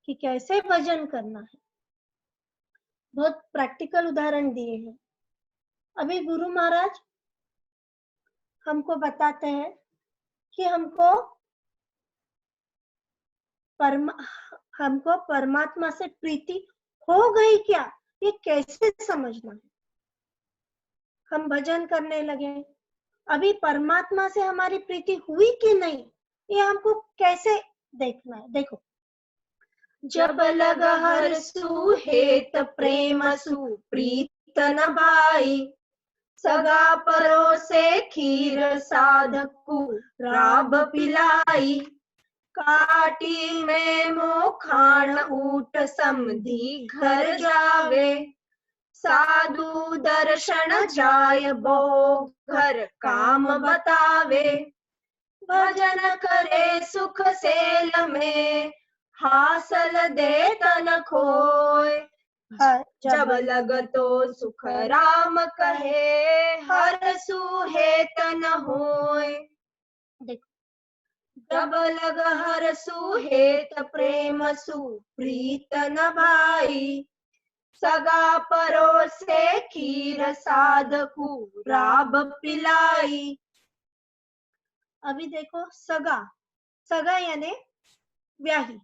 कि कैसे भजन करना है, बहुत प्रैक्टिकल उदाहरण दिए हैं। अभी गुरु महाराज हमको बताते हैं कि हमको परमात्मा से प्रीति हो गई क्या, ये कैसे समझना है। हम भजन करने लगे, अभी परमात्मा से हमारी प्रीति हुई कि नहीं, ये हमको कैसे देखना है। देखो, जब लग हर सुहेत प्रेम सुप्रीत न भाई, सगा परोसे खीर साधकु राब पिलाई, काटी में मोखाण ऊट समधी घर जावे, साधु दर्शन जाय बो घर काम बतावे, भजन करे सुख सेल में हासल दे तन खोय, जब लग तो सुख राम कहे हर सुहेत न होय। देखो, जब लग हर सुहेत प्रेम सुप्रीत न भाई, सगा परोसे खीर साधकु राब पिलाई। अभी देखो, सगा, सगा यानी ब्याही।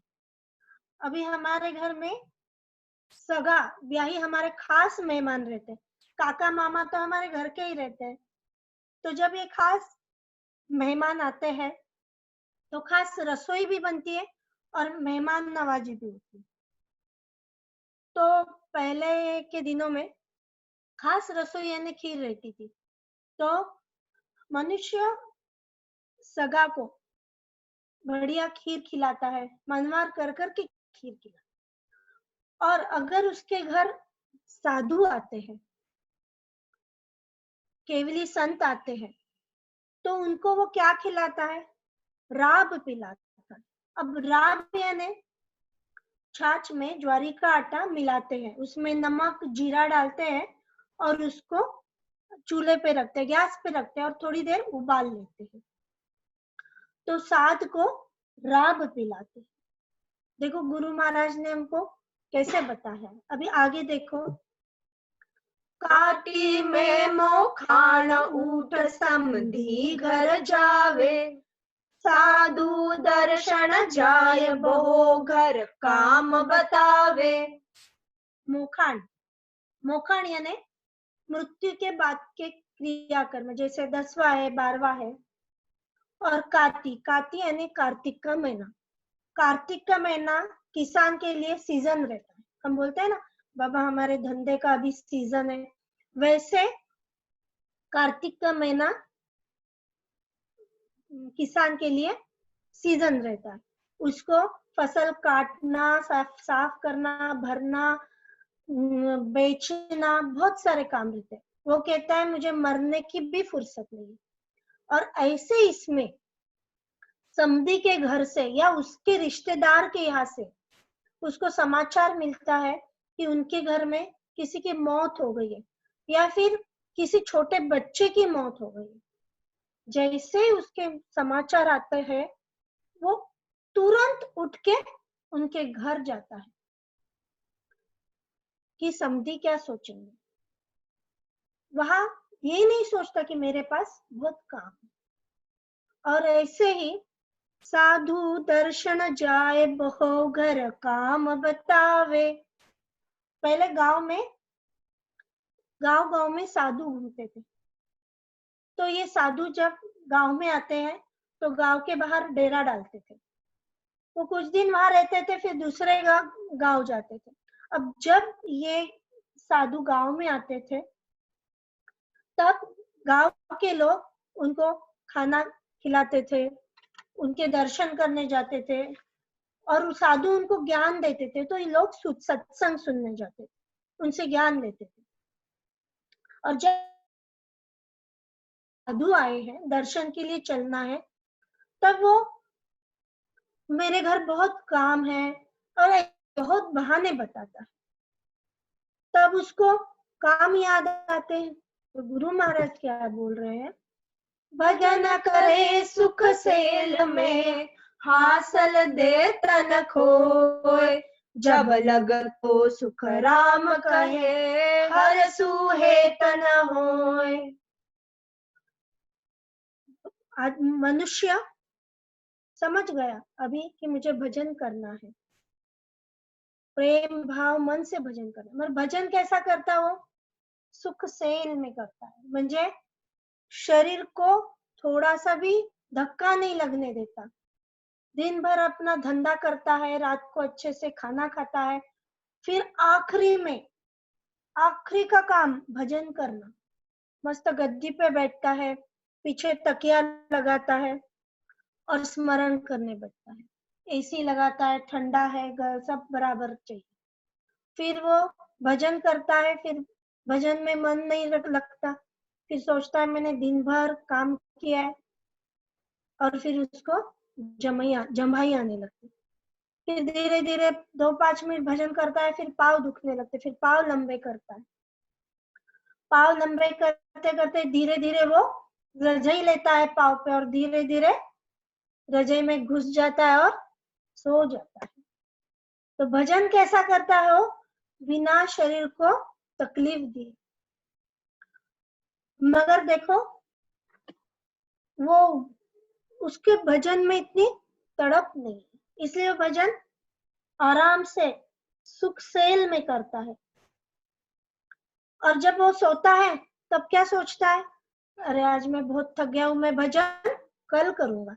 अभी हमारे घर में सगा ब्याही हमारे खास मेहमान रहते हैं, काका मामा तो हमारे घर के ही रहते हैं। तो जब ये खास मेहमान आते हैं तो खास रसोई भी बनती है और मेहमान नवाजी भी होती है। तो पहले के दिनों में खास रसोई यानी खीर रहती थी। तो मनुष्य सगा को बढ़िया खीर खिलाता है, मनवार कर कर के खीर खिलाता। और अगर उसके घर साधु आते हैं, केवली संत आते हैं, तो उनको वो क्या खिलाता है, राब पिलाता है। अब राब यानी छाछ में ज्वारी का आटा मिलाते हैं, उसमें नमक जीरा डालते हैं और उसको चूल्हे पे रखते हैं, गैस पे रखते हैं और थोड़ी देर उबाल लेते हैं। तो साध को राब पिलाते हैं। देखो गुरु महाराज ने हमको कैसे बताया है। अभी आगे देखो, काटी में मोखाण ऊट समधी घर जावे, साधु दर्शन जाय बहो घर काम बतावे। मोखाण, मोखाण यानी मृत्यु के बाद के क्रियाकर्म, जैसे 10वां है 12वां है। और काती, काती यानी कार्तिक का महीना। कार्तिक का महीना किसान के लिए सीजन रहता है। हम बोलते हैं ना, बाबा हमारे धंधे का अभी सीजन है, वैसे कार्तिक का महीना किसान के लिए सीजन रहता है। उसको फसल काटना, साफ करना, भरना, बेचना, बहुत सारे काम रहते हैं। वो कहता है मुझे मरने की भी फुर्सत नहीं। और ऐसे इसमें समधी के घर से या उसके रिश्तेदार के यहाँ से उसको समाचार मिलता है कि उनके घर में किसी की मौत हो गई है या फिर किसी छोटे बच्चे की मौत हो गई है। जैसे उसके समाचार आते हैं वो तुरंत उठ के उनके घर जाता है कि समधी क्या सोचेंगे। वहां ये नहीं सोचता कि मेरे पास बहुत काम है। और ऐसे ही साधु दर्शन जाए बहु घर काम बतावे। पहले गांव में साधु घूमते थे। तो ये साधु जब गांव में आते हैं तो गांव के बाहर डेरा डालते थे। वो कुछ दिन वहां रहते थे, फिर दूसरे गांव जाते थे। अब जब ये साधु गांव में आते थे तब गांव के लोग उनको खाना खिलाते थे, उनके दर्शन करने जाते थे और साधु उनको ज्ञान देते थे। तो ये लोग सत्संग सुनने जाते थे, उनसे ज्ञान लेते थे। और जब साधु आए हैं, दर्शन के लिए चलना है, तब वो मेरे घर बहुत काम है और बहुत बहाने बताता है। तब उसको काम याद आते हैं। तो गुरु महाराज क्या बोल रहे हैं? भजन करे सुख सेल में, हासिल दे तन खोए। जब लग तो सुख राम कहे, हर सूहे तन होए। आज मनुष्य समझ गया अभी कि मुझे भजन करना है, प्रेम भाव मन से भजन करना। मगर भजन कैसा करता वो? सुख सेल में करता है, म्हणजे शरीर को थोड़ा सा भी धक्का नहीं लगने देता। दिन भर अपना धंधा करता है, रात को अच्छे से खाना खाता है, फिर आखिरी का काम भजन करना। मस्त गद्दी पे बैठता है, पीछे तकिया लगाता है और स्मरण करने बैठता है। एसी लगाता है, ठंडा है, सब बराबर चाहिए। फिर वो भजन करता है, फिर भजन में मन नहीं लगता, फिर सोचता है मैंने दिन भर काम किया है, और फिर उसको जम्हाई आने लगती। फिर धीरे धीरे 2-5 मिनट भजन करता है, फिर पाँव दुखने लगते, फिर पाँव लंबे करता है। पाँव लंबे करते करते धीरे धीरे वो रजाई लेता है पाँव पे और धीरे धीरे रजाई में घुस जाता है और सो जाता है। तो भजन कैसा करता है वो? बिना शरीर को तकलीफ दी। मगर देखो वो उसके भजन में इतनी तड़प नहीं, इसलिए भजन आराम से सुख सेल में करता है। और जब वो सोता है तब क्या सोचता है? अरे आज मैं बहुत थक गया हूं, मैं भजन कल करूंगा,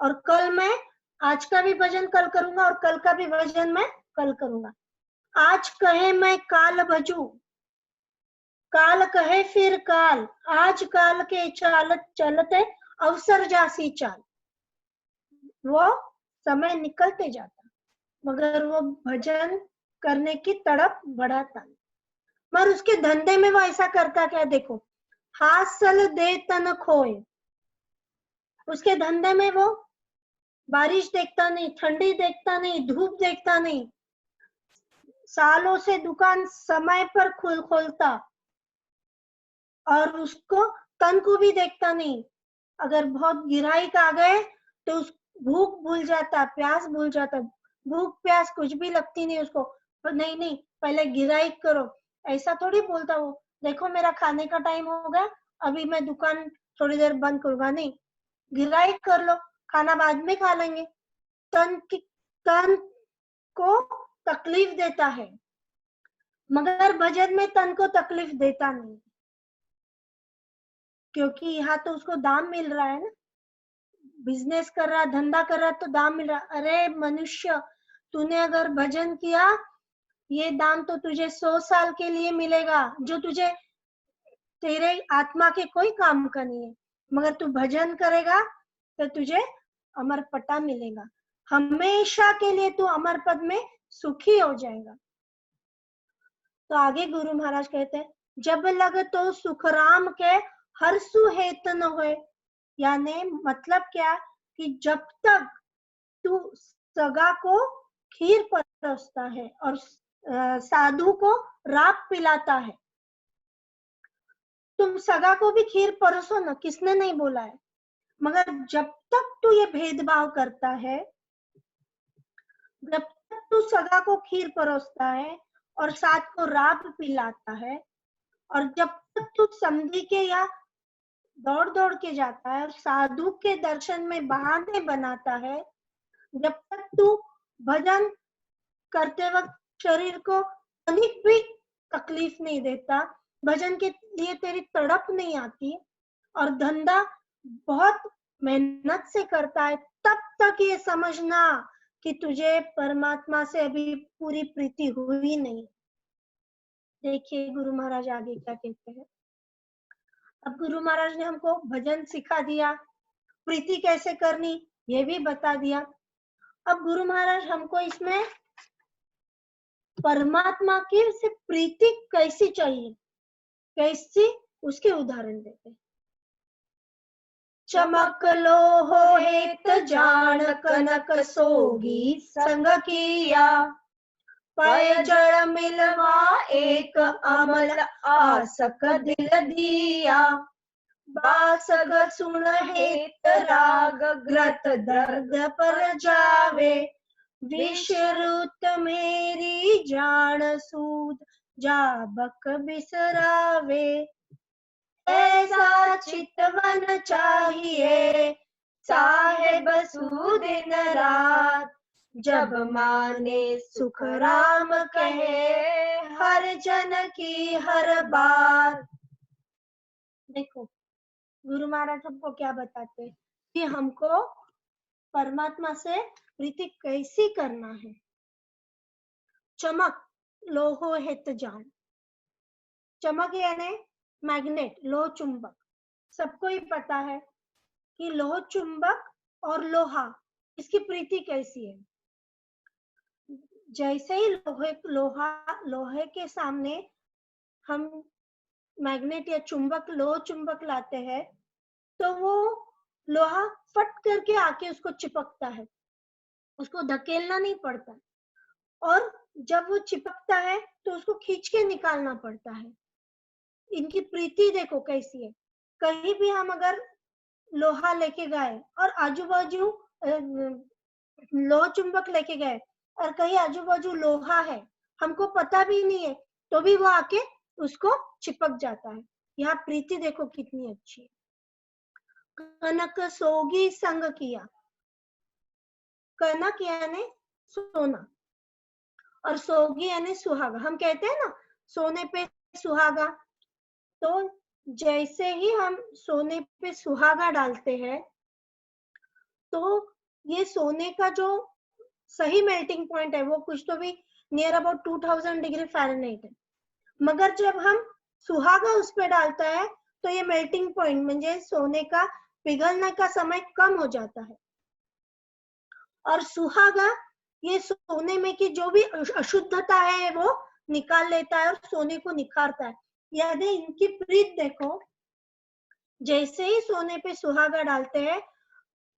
और कल मैं आज का भी भजन कल करूंगा और कल का भी भजन मैं कल करूंगा। आज कहे मैं काल भजू, काल कहे फिर काल, आज काल के चालत चलते अवसर जासी चाल। वो समय निकलते जाता मगर वो भजन करने की तड़प बढ़ाता। मगर उसके धंधे में वो ऐसा करता क्या? देखो, हासिल दे तन खोए। उसके धंधे में वो बारिश देखता नहीं, ठंडी देखता नहीं, धूप देखता नहीं। सालों से दुकान समय पर खोलता और उसको तन को भी देखता नहीं। अगर बहुत गिराई आ गए तो उस भूख भूल जाता, प्यास भूल जाता। भूख प्यास कुछ भी लगती नहीं उसको। नहीं पहले गिराई करो, ऐसा थोड़ी बोलता वो। देखो मेरा खाने का टाइम हो गया, अभी मैं दुकान थोड़ी देर बंद करूंगा। नहीं, गिराई कर लो, खाना बाद में खा लेंगे। तन को तकलीफ देता है मगर भजन में तन को तकलीफ देता नहीं, क्योंकि यहाँ तो उसको दाम मिल रहा है ना। बिजनेस कर रहा, धंधा कर रहा तो दाम मिल रहा। अरे मनुष्य, तूने अगर भजन किया, ये दाम तो तुझे 100 साल के लिए मिलेगा, जो तुझे तेरे आत्मा के कोई काम का नहीं है। मगर तू भजन करेगा तो तुझे अमर पटा मिलेगा, हमेशा के लिए तू अमर पद में सुखी हो जाएगा। तो आगे गुरु महाराज कहते हैं, जब लग तो सुखराम के हर्षु हेत न होए, यानी मतलब क्या कि जब तक तू सगा को खीर परोसता है और साधु को राब पिलाता है, तुम सगा को भी खीर परोसो ना, किसने नहीं बोला है, मगर जब तक तू ये भेदभाव करता है, जब तक तू सगा को खीर परोसता है और साथ को राब पिलाता है, और जब तक तू समधी के या दौड़ दौड़ के जाता है और साधु के दर्शन में बहाने बनाता है, जब तक तू भजन करते वक्त शरीर को तनिक भी तकलीफ नहीं देता, भजन के लिए तेरी तड़प नहीं आती और धंधा बहुत मेहनत से करता है, तब तक ये समझना कि तुझे परमात्मा से अभी पूरी प्रीति हुई नहीं। देखिए गुरु महाराज आगे क्या कहते हैं। अब गुरु महाराज ने हमको भजन सिखा दिया, प्रीति कैसे करनी ये भी बता दिया। अब गुरु महाराज हमको इसमें परमात्मा की से प्रीति कैसी चाहिए, कैसी, उसके उदाहरण देते हैं। चमक लोहो हेत जान कनक सोगी संग किया, पय जड़ मिलवा एक अमल आसक दिल दिया, बासग सुन हेत राग ग्रत दर्द पर जावे, विश्रुत मेरी जान सूद जाबक बिसरावे, ऐसा चितवन चाहिए साहेब सुदिन रात, जब माने सुख राम कहे हर जन की हर बात। देखो गुरु महाराज हमको क्या बताते हैं कि हमको परमात्मा से प्रीति कैसी करना है। चमक लोहो हेत जान, चमक यानी मैग्नेट, लोह चुंबक। सबको ही पता है कि लोह चुंबक और लोहा, इसकी प्रीति कैसी है। जैसे ही लोहे के सामने हम मैग्नेट या चुंबक, लोह चुंबक लाते हैं, तो वो लोहा फट करके आके उसको चिपकता है, उसको धकेलना नहीं पड़ता, और जब वो चिपकता है तो उसको खींच के निकालना पड़ता है। इनकी प्रीति देखो कैसी है। कहीं भी हम अगर लोहा लेके गए और आजू बाजू लोह चुंबक लेके गए और कहीं आजू बाजू लोहा है, हमको पता भी नहीं है, तो भी वो आके उसको चिपक जाता है। यहाँ प्रीति देखो कितनी अच्छी है। कनक सोगी संग किया, कनक यानी सोना और सोगी यानी सुहागा। हम कहते हैं ना सोने पे सुहागा, तो जैसे ही हम सोने पे सुहागा डालते हैं तो ये सोने का जो सही मेल्टिंग पॉइंट है वो कुछ तो भी नियर अबाउट 2000 डिग्री फ़ारेनहाइट है, मगर जब हम सुहागा उस पे डालता है तो ये मेल्टिंग पॉइंट म्हणजे सोने का पिघलने का समय कम हो जाता है। और सुहागा ये सोने में की जो भी अशुद्धता है वो निकाल लेता है और सोने को निखारता है। यानी इनकी प्रीत देखो, जैसे ही सोने पे सुहागा डालते हैं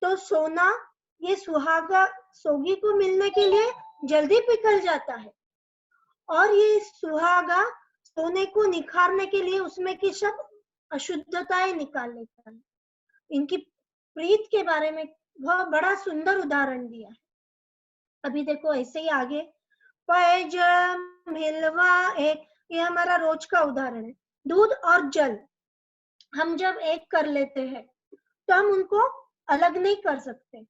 तो सोना ये सुहागा सोगी को मिलने के लिए जल्दी पिघल जाता है, और ये सुहागा सोने को निखारने के लिए उसमें की सब अशुद्धताएं निकाल लेता है। इनकी प्रीत के बारे में बहुत बड़ा सुंदर उदाहरण दिया है। अभी देखो ऐसे ही आगे, पैज मिलवा एक, ये हमारा रोज का उदाहरण है। दूध और जल हम जब एक कर लेते हैं तो हम उनको अलग नहीं कर सकते।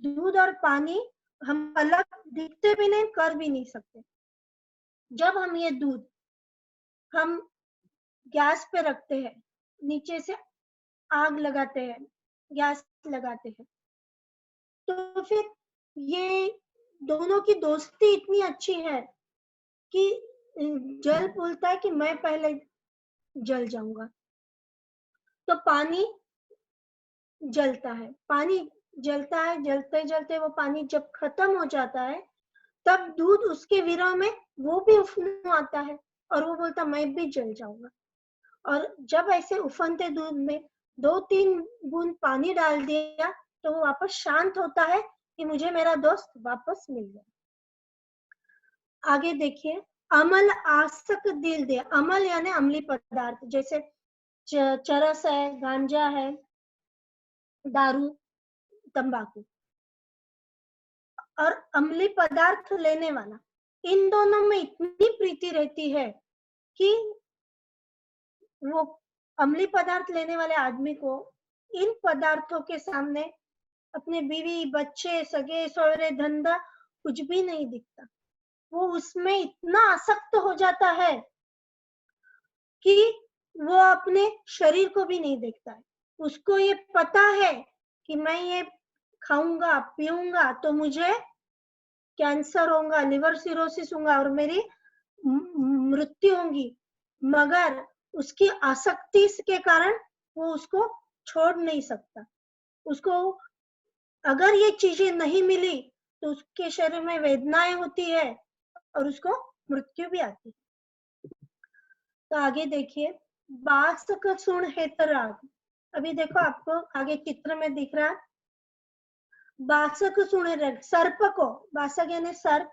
दूध और पानी हम अलग दिखते भी नहीं, कर भी नहीं सकते। जब हम ये दूध हम गैस पे रखते हैं, नीचे से आग लगाते हैं, गैस लगाते हैं, तो फिर ये दोनों की दोस्ती इतनी अच्छी है कि जल बोलता है कि मैं पहले जल जाऊंगा। तो पानी जलता है, पानी जलता है, जलते जलते वो पानी जब खत्म हो जाता है तब दूध उसके विरह में वो भी उफनू आता है और वो बोलता मैं भी जल जाऊंगा। और जब ऐसे उफनते दूध में 2-3 बूंद पानी डाल दिया तो वो वापस शांत होता है कि मुझे मेरा दोस्त वापस मिल गया। आगे देखिए, अमल आसक दिल दे। अमल यानी अम्लीय पदार्थ, जैसे चरस है, गांजा है, दारू, तंबाकू और अम्लीय पदार्थ लेने वाला, इन दोनों में इतनी प्रीति रहती है कि वो अम्लीय पदार्थ लेने वाले आदमी को इन पदार्थों के सामने अपने बीवी, बच्चे, सगे सौरे, धंधा कुछ भी नहीं दिखता। वो उसमें इतना आसक्त हो जाता है कि वो अपने शरीर को भी नहीं देखता है। उसको ये पता है कि मैं ये खाऊंगा पीऊंगा तो मुझे कैंसर होगा, लिवर सिरोसिस होगा और मेरी मृत्यु होगी, मगर उसकी आसक्ति के कारण वो उसको छोड़ नहीं सकता। उसको अगर ये चीजें नहीं मिली तो उसके शरीर में वेदनाएं होती है और उसको मृत्यु भी आती है। तो आगे देखिए, बासक सुन हेतराग। अभी देखो आपको आगे चित्र में दिख रहा है, बासक सुन हेतराग, सर्प को, बासक यानी सर्प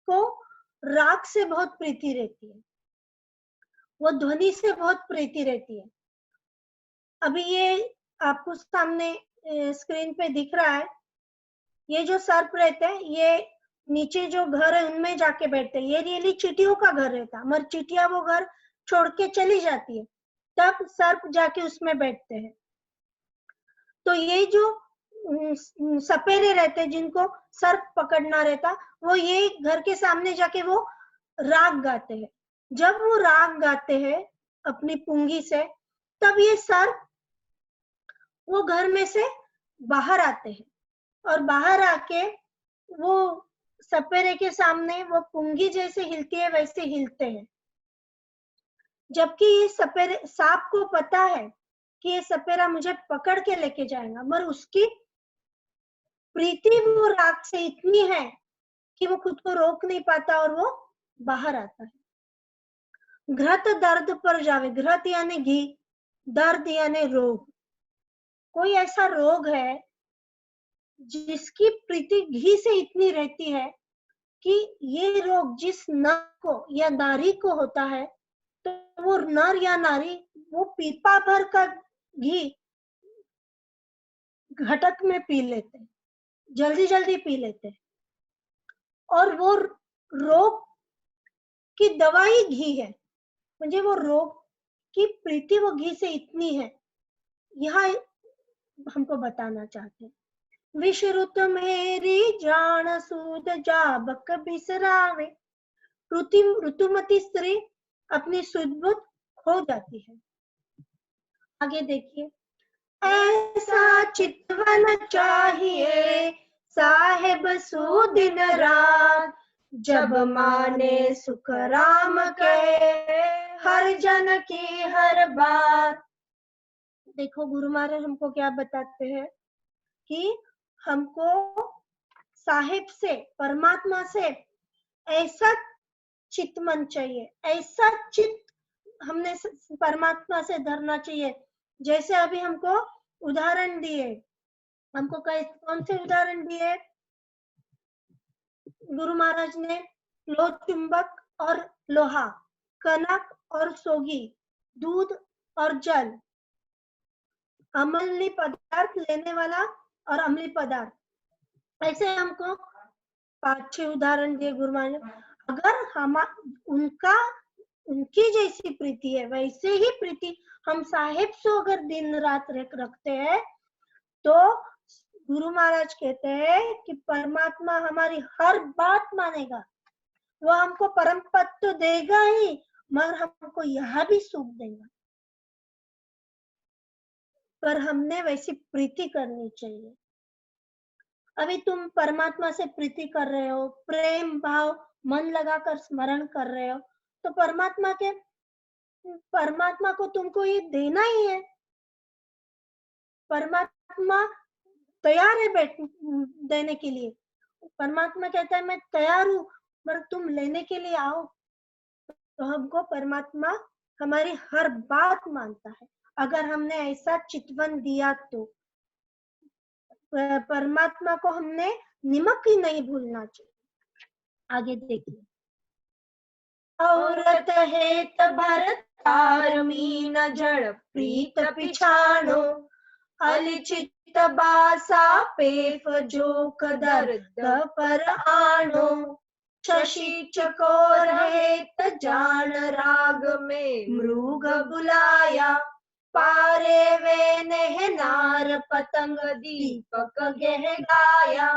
को राग से बहुत प्रीति रहती है, वो ध्वनि से बहुत प्रीति रहती है। अभी ये आपको सामने स्क्रीन पे दिख रहा है, ये जो सर्प रहते हैं ये नीचे जो घर है उनमें जाके बैठते हैं। ये रियली चींटियों का घर रहता, मगर चींटियां वो घर छोड़ के चली जाती है, तब सर्प जाके उसमें बैठते हैं। तो ये जो सपेरे रहते हैं जिनको सर्प पकड़ना रहता, वो ये घर के सामने जाके वो राग गाते हैं। जब वो राग गाते हैं अपनी पुंगी से, तब ये सर्प वो घर में से बाहर आते हैं और बाहर आके वो सपेरे के सामने वो पुंगी जैसे हिलती है वैसे हिलते हैं। जबकि ये सपेरे, सांप को पता है कि ये सपेरा मुझे पकड़ के लेके जाएगा, मगर उसकी प्रीति वो राग से इतनी है कि वो खुद को रोक नहीं पाता और वो बाहर आता है। घृत दर्द पर जावे, घृत यानी घी, दर्द यानी रोग। कोई ऐसा रोग है जिसकी प्रीति घी से इतनी रहती है कि ये रोग जिस नर को या नारी को होता है तो वो नर या नारी वो पीपा भर का घी घटक में पी लेते हैं, जल्दी जल्दी पी लेते हैं, और वो रोग की दवाई घी है। म्हणजे वो रोग की प्रीति वो घी से इतनी है, यहाँ हमको बताना चाहते हैं। विषरुत मेरी जान सूद जाबक बिसरावे, ऋतुमती स्त्री अपनी सुध-बुध खो जाती है। आगे देखिए, ऐसा चितवन चाहिए साहेब सुदिन रात, जब माने सुख राम कहे हर जन की हर बात। देखो गुरु महाराज हमको क्या बताते हैं कि हमको साहिब से, परमात्मा से ऐसा चित्त मन चाहिए, ऐसा चित्त हमने परमात्मा से धरना चाहिए। जैसे अभी हमको उदाहरण दिए, हमको कौन से उदाहरण दिए गुरु महाराज ने? लोह चुंबक और लोहा, कनक और सोगी, दूध और जल, अम्लीय पदार्थ लेने वाला और अम्लीय पदार्थ। ऐसे हमको 5-6 उदाहरण दिए गुरु महाराज ने। अगर हम उनकी जैसी प्रीति है, वैसे ही प्रीति हम साहिब से अगर दिन रात रखते हैं तो गुरु महाराज कहते हैं कि परमात्मा हमारी हर बात मानेगा, वो हमको परम पद तो देगा ही, मगर हमको यह भी सुख देगा। पर हमने वैसी प्रीति करनी चाहिए। अभी तुम परमात्मा से प्रीति कर रहे हो, प्रेम भाव मन लगाकर स्मरण कर रहे हो, तो परमात्मा को तुमको ये देना ही है। परमात्मा परमात्मा तैयार है देने के लिए। परमात्मा कहता है मैं तैयार हूँ, पर तुम लेने के लिए आओ। तो हमको परमात्मा हमारी हर बात मानता है, अगर हमने ऐसा चितवन दिया तो। परमात्मा को हमने निमक ही नहीं भूलना चाहिए। आगे देखिए, औरत हेत भरतार मीन जड़ प्रीत पिछाणो, अलिचित बासा पेफ जोक दर्द पर आणो, शशि चकोर हेत जान राग में मृग बुलाया, पारे वे नेह नार पतंग दीपक गह गाया,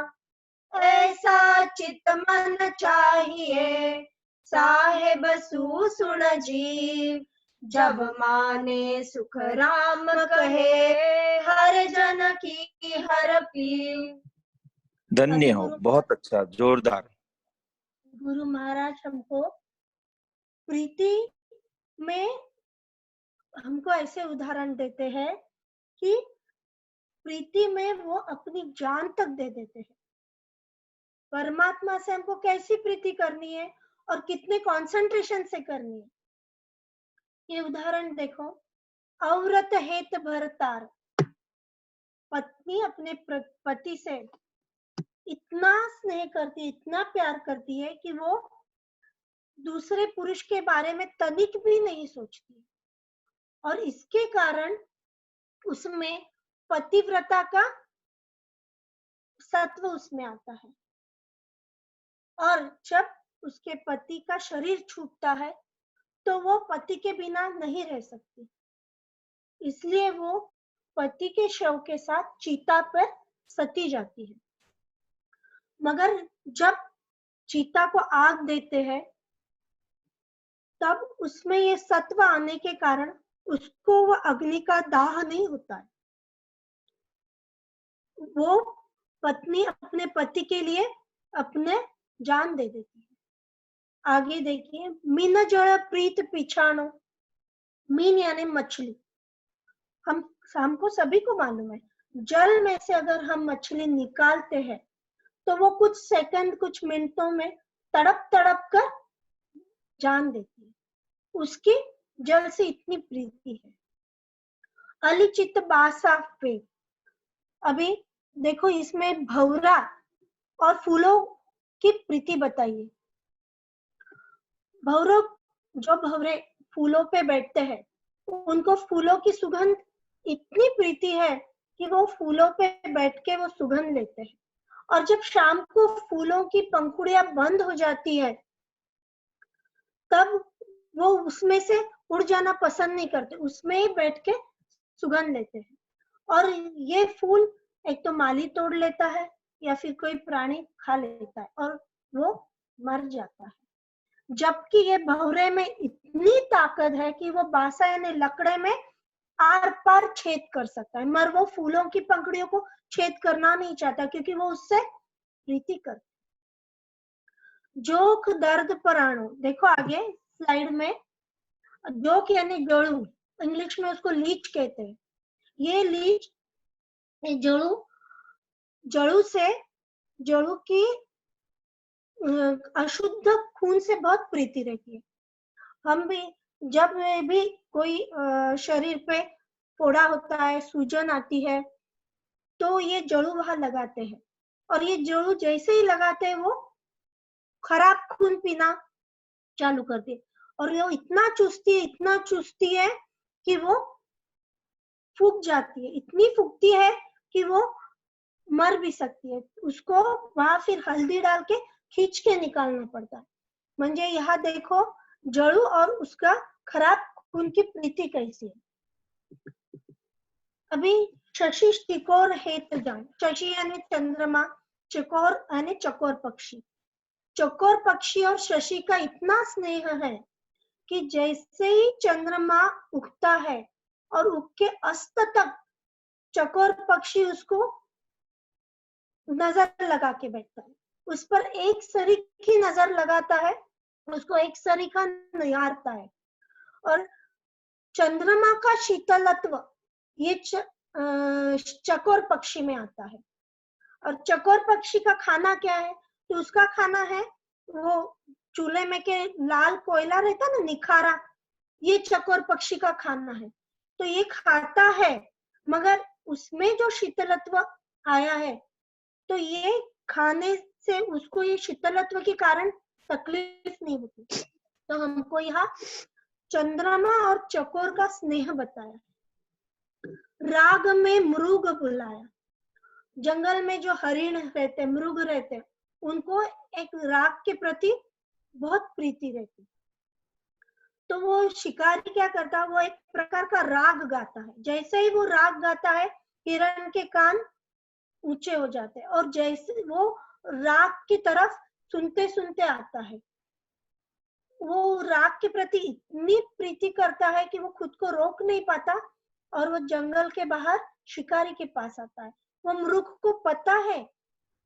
ऐसा चित मन चाहिए साहेब सुन जीव, जब माने सुख राम कहे हर जन की हर पीव। धन्य हो, बहुत अच्छा, जोरदार। गुरु महाराज हमको प्रीति में हमको ऐसे उदाहरण देते हैं कि प्रीति में वो अपनी जान तक दे देते हैं। परमात्मा से हमको कैसी प्रीति करनी है और कितने कंसंट्रेशन से करनी है, ये उदाहरण देखो। औरत हेत भरतार, पत्नी अपने पति से इतना स्नेह करती है, इतना प्यार करती है कि वो दूसरे पुरुष के बारे में तनिक भी नहीं सोचती, और इसके कारण उसमें पतिव्रता का सत्व उसमें आता है। और जब उसके पति का शरीर छूटता है तो वो पति के बिना नहीं रह सकती, इसलिए वो पति के शव के साथ चीता पर सती जाती है। मगर जब चीता को आग देते हैं तब उसमें ये सत्व आने के कारण उसको वो अग्नि का दाह नहीं होता है। वो पत्नी अपने पति के लिए अपने जान दे देती है। आगे देखिए, मीन जड़ प्रीत पिछाणो, मीन यानी मछली। हमको सभी को मालूम है, जल में से अगर हम मछली निकालते हैं तो वो कुछ सेकंड, कुछ मिनटों में तड़प तड़प कर जान देती है। उसकी जल से इतनी प्रीति है। अलिचित बासा पे, अभी देखो इसमें भंवरा और फूलों की प्रीति बताइए। भंवरे फूलों पे बैठते हैं, उनको फूलों की सुगंध इतनी प्रीति है कि वो फूलों पे बैठ के वो सुगंध लेते हैं। और जब शाम को फूलों की पंखुड़ियां बंद हो जाती है तब वो उसमें से उड़ जाना पसंद नहीं करते, उसमें ही बैठ के सुगंध लेते हैं। और ये फूल एक तो माली तोड़ लेता है या फिर कोई प्राणी खा लेता है और वो मर जाता है। जबकि ये भंवरे में इतनी ताकत है कि वो बासा यानी लकड़े में आर पार छेद कर सकता है, मगर वो फूलों की पंखुड़ियों को छेद करना नहीं चाहता क्योंकि वो उससे प्रीति करता। जोक दर्द पराणु, देखो आगे स्लाइड में, जोक यानी जड़ू, इंग्लिश में उसको लीच कहते हैं। ये लीच जड़ू की अशुद्ध खून से बहुत प्रीति रहती है। हम भी जब भी कोई शरीर पे फोड़ा होता है, सूजन आती है, तो ये जड़ू वहां लगाते हैं, और ये जड़ू जैसे ही लगाते हैं वो खराब खून पीना चालू करती है, और वो इतना चूसती है कि वो फूक जाती है, इतनी फूकती है कि वो मर भी सकती है। उसको वहां फिर हल्दी डाल के खींच के निकालना पड़ता है। म्हणजे यहाँ देखो जड़ू और उसका खराब खून की प्रीति कैसी है। अभी शशि चकोर हेत जान, शशि यानी चंद्रमा, चकोर यानी चकोर पक्षी। चकोर पक्षी और शशि का इतना स्नेह है कि जैसे ही चंद्रमा उगता है और उग के अस्त तक चकोर पक्षी उसको नजर लगा के बैठता है, उस पर एक सरीखी नजर लगाता है, उसको एक सरीखा निहारता है। और चंद्रमा का शीतलत्व, ये चकोर पक्षी में आता है। और चकोर पक्षी का खाना क्या है? तो उसका खाना है वो चूल्हे में के लाल कोयला रहता ना, निखारा, ये चकोर पक्षी का खाना है। तो ये खाता है, मगर उसमें जो शीतलत्व आया है, तो ये खाने से उसको ये शीतलत्व के कारण तकलीफ नहीं होती। तो हमको यहाँ चंद्रमा और चकोर का स्नेह बताया। राग में मृग बुलाया। जंगल में जो हरिण रहते, मृग रहते, उनको एक राग के प्रति बहुत प्रीति रहती। तो वो शिकारी क्या करता है, वो एक प्रकार का राग गाता है। जैसे ही वो राग गाता है, हिरण के कान ऊंचे हो जाते हैं और जैसे वो राग की तरफ सुनते सुनते आता है, वो राग के प्रति इतनी प्रीति करता है कि वो खुद को रोक नहीं पाता और वो जंगल के बाहर शिकारी के पास आता है। वो मृग को पता है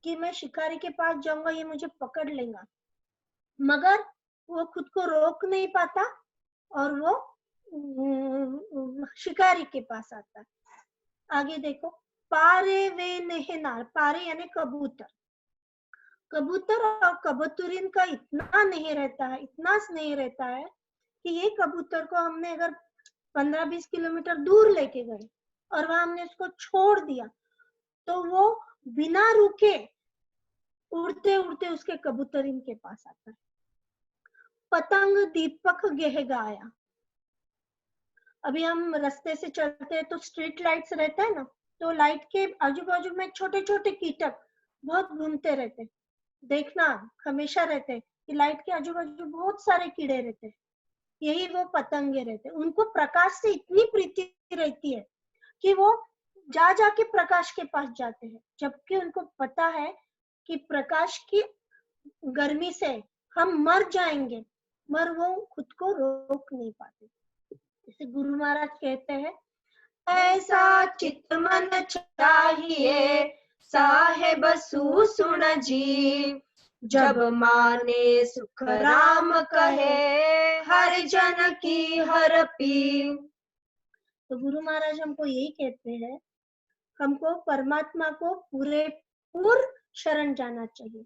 कि मैं शिकारी के पास जाऊंगा, ये मुझे पकड़ लेगा, मगर वो खुद को रोक नहीं पाता और वो शिकारी के पास आता है। आगे देखो, पारे वे नेहनार। पारे यानी कबूतर। कबूतर और कबूतरीन का इतना नहीं रहता है, इतना स्नेह रहता है कि ये कबूतर को हमने अगर 15-20 किलोमीटर दूर लेके गए और वहां हमने उसको छोड़ दिया, तो वो बिना रुके उड़ते उड़ते उसके कबूतरीन के पास आता है। पतंग दीपक गेह गाया। अभी हम रास्ते से चलते हैं तो स्ट्रीट लाइट्स रहता है ना, तो लाइट के आजू बाजू में छोटे छोटे कीटक बहुत घूमते रहते, देखना हमेशा रहते कि लाइट के आजू बाजू बहुत सारे कीड़े रहते, यही वो पतंगे रहते। उनको प्रकाश से इतनी प्रीति रहती है कि वो जा जाके प्रकाश के पास जाते हैं, जबकि उनको पता है कि प्रकाश की गर्मी से हम मर जाएंगे, मगर वो खुद को रोक नहीं पाते। जैसे गुरु महाराज कहते हैं, ऐसा चित्त मन चाहिए साहेब सुन जी, जब माने सुख राम कहे हर जन की हर पी। तो गुरु महाराज हमको यही कहते हैं, हमको परमात्मा को पूरेपूर शरण जाना चाहिए।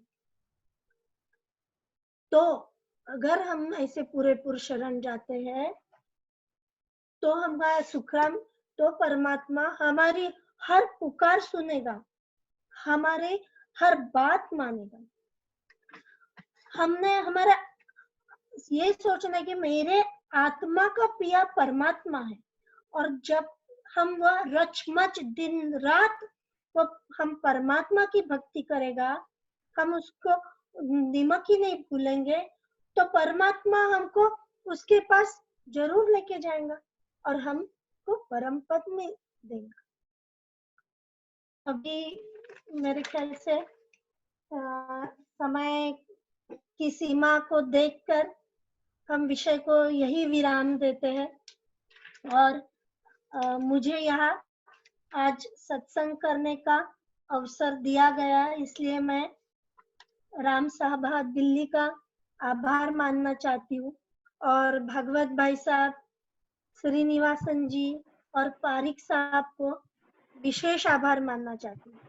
तो अगर हम ऐसे पूरेपूर शरण जाते हैं तो हमारा सुखराम, तो परमात्मा हमारी हर पुकार सुनेगा, हमारे हर बात मानेगा। हमने हमारा ये सोचना है कि मेरे आत्मा का पिया परमात्मा है, और जब हम वह रचमच दिन रात वो हम परमात्मा की भक्ति करेगा, हम उसको निमक ही नहीं भूलेंगे, तो परमात्मा हमको उसके पास जरूर लेके जाएगा और हमको परम पद में देगा। अभी मेरे ख्याल से समय की सीमा को देखकर हम विषय को यही विराम देते हैं। और मुझे यहाँ आज सत्संग करने का अवसर दिया गया, इसलिए मैं राम साहब दिल्ली का आभार मानना चाहती हूँ, और भगवत भाई साहब, श्रीनिवासन जी और पारिक साहब को विशेष आभार मानना चाहती हूँ,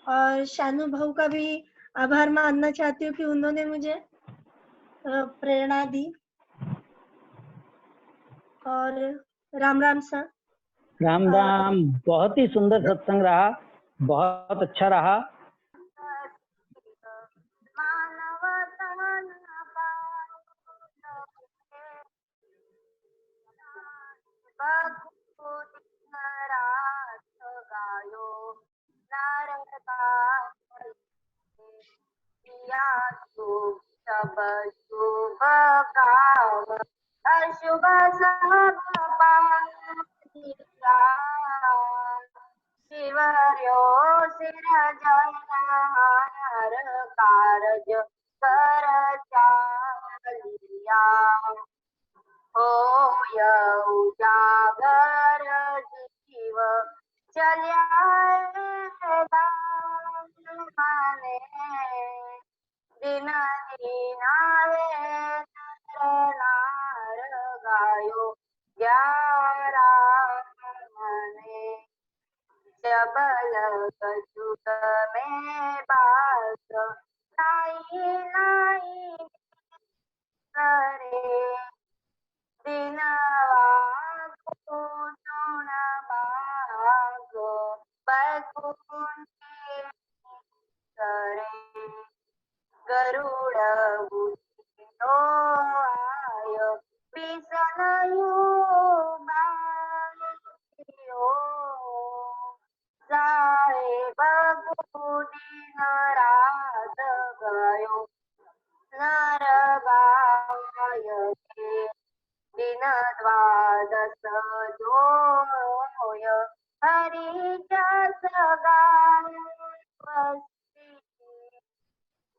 और शानू भाऊ का भी आभार मानना चाहती हूँ कि उन्होंने मुझे प्रेरणा दी। और राम राम सर। राम राम। बहुत ही सुंदर सत्संग रहा, बहुत अच्छा रहा। सब शुभ काम अशुभ सब पाया, शिवर्यो सिरजनहार कारज कर चालिया, होय उजागर जीव चल्या माने, दिन दीनावे नार गायो ग्यारा मने। प्रबल कछुक में बास नाई नाई करे दिनवागो तृण भागो बकुंठी करे गरुड़ भूषितो आयो विसनयु बायो साहेब दिन रात गयो नरगायके दिन द्वादश जोय हरिजस गाय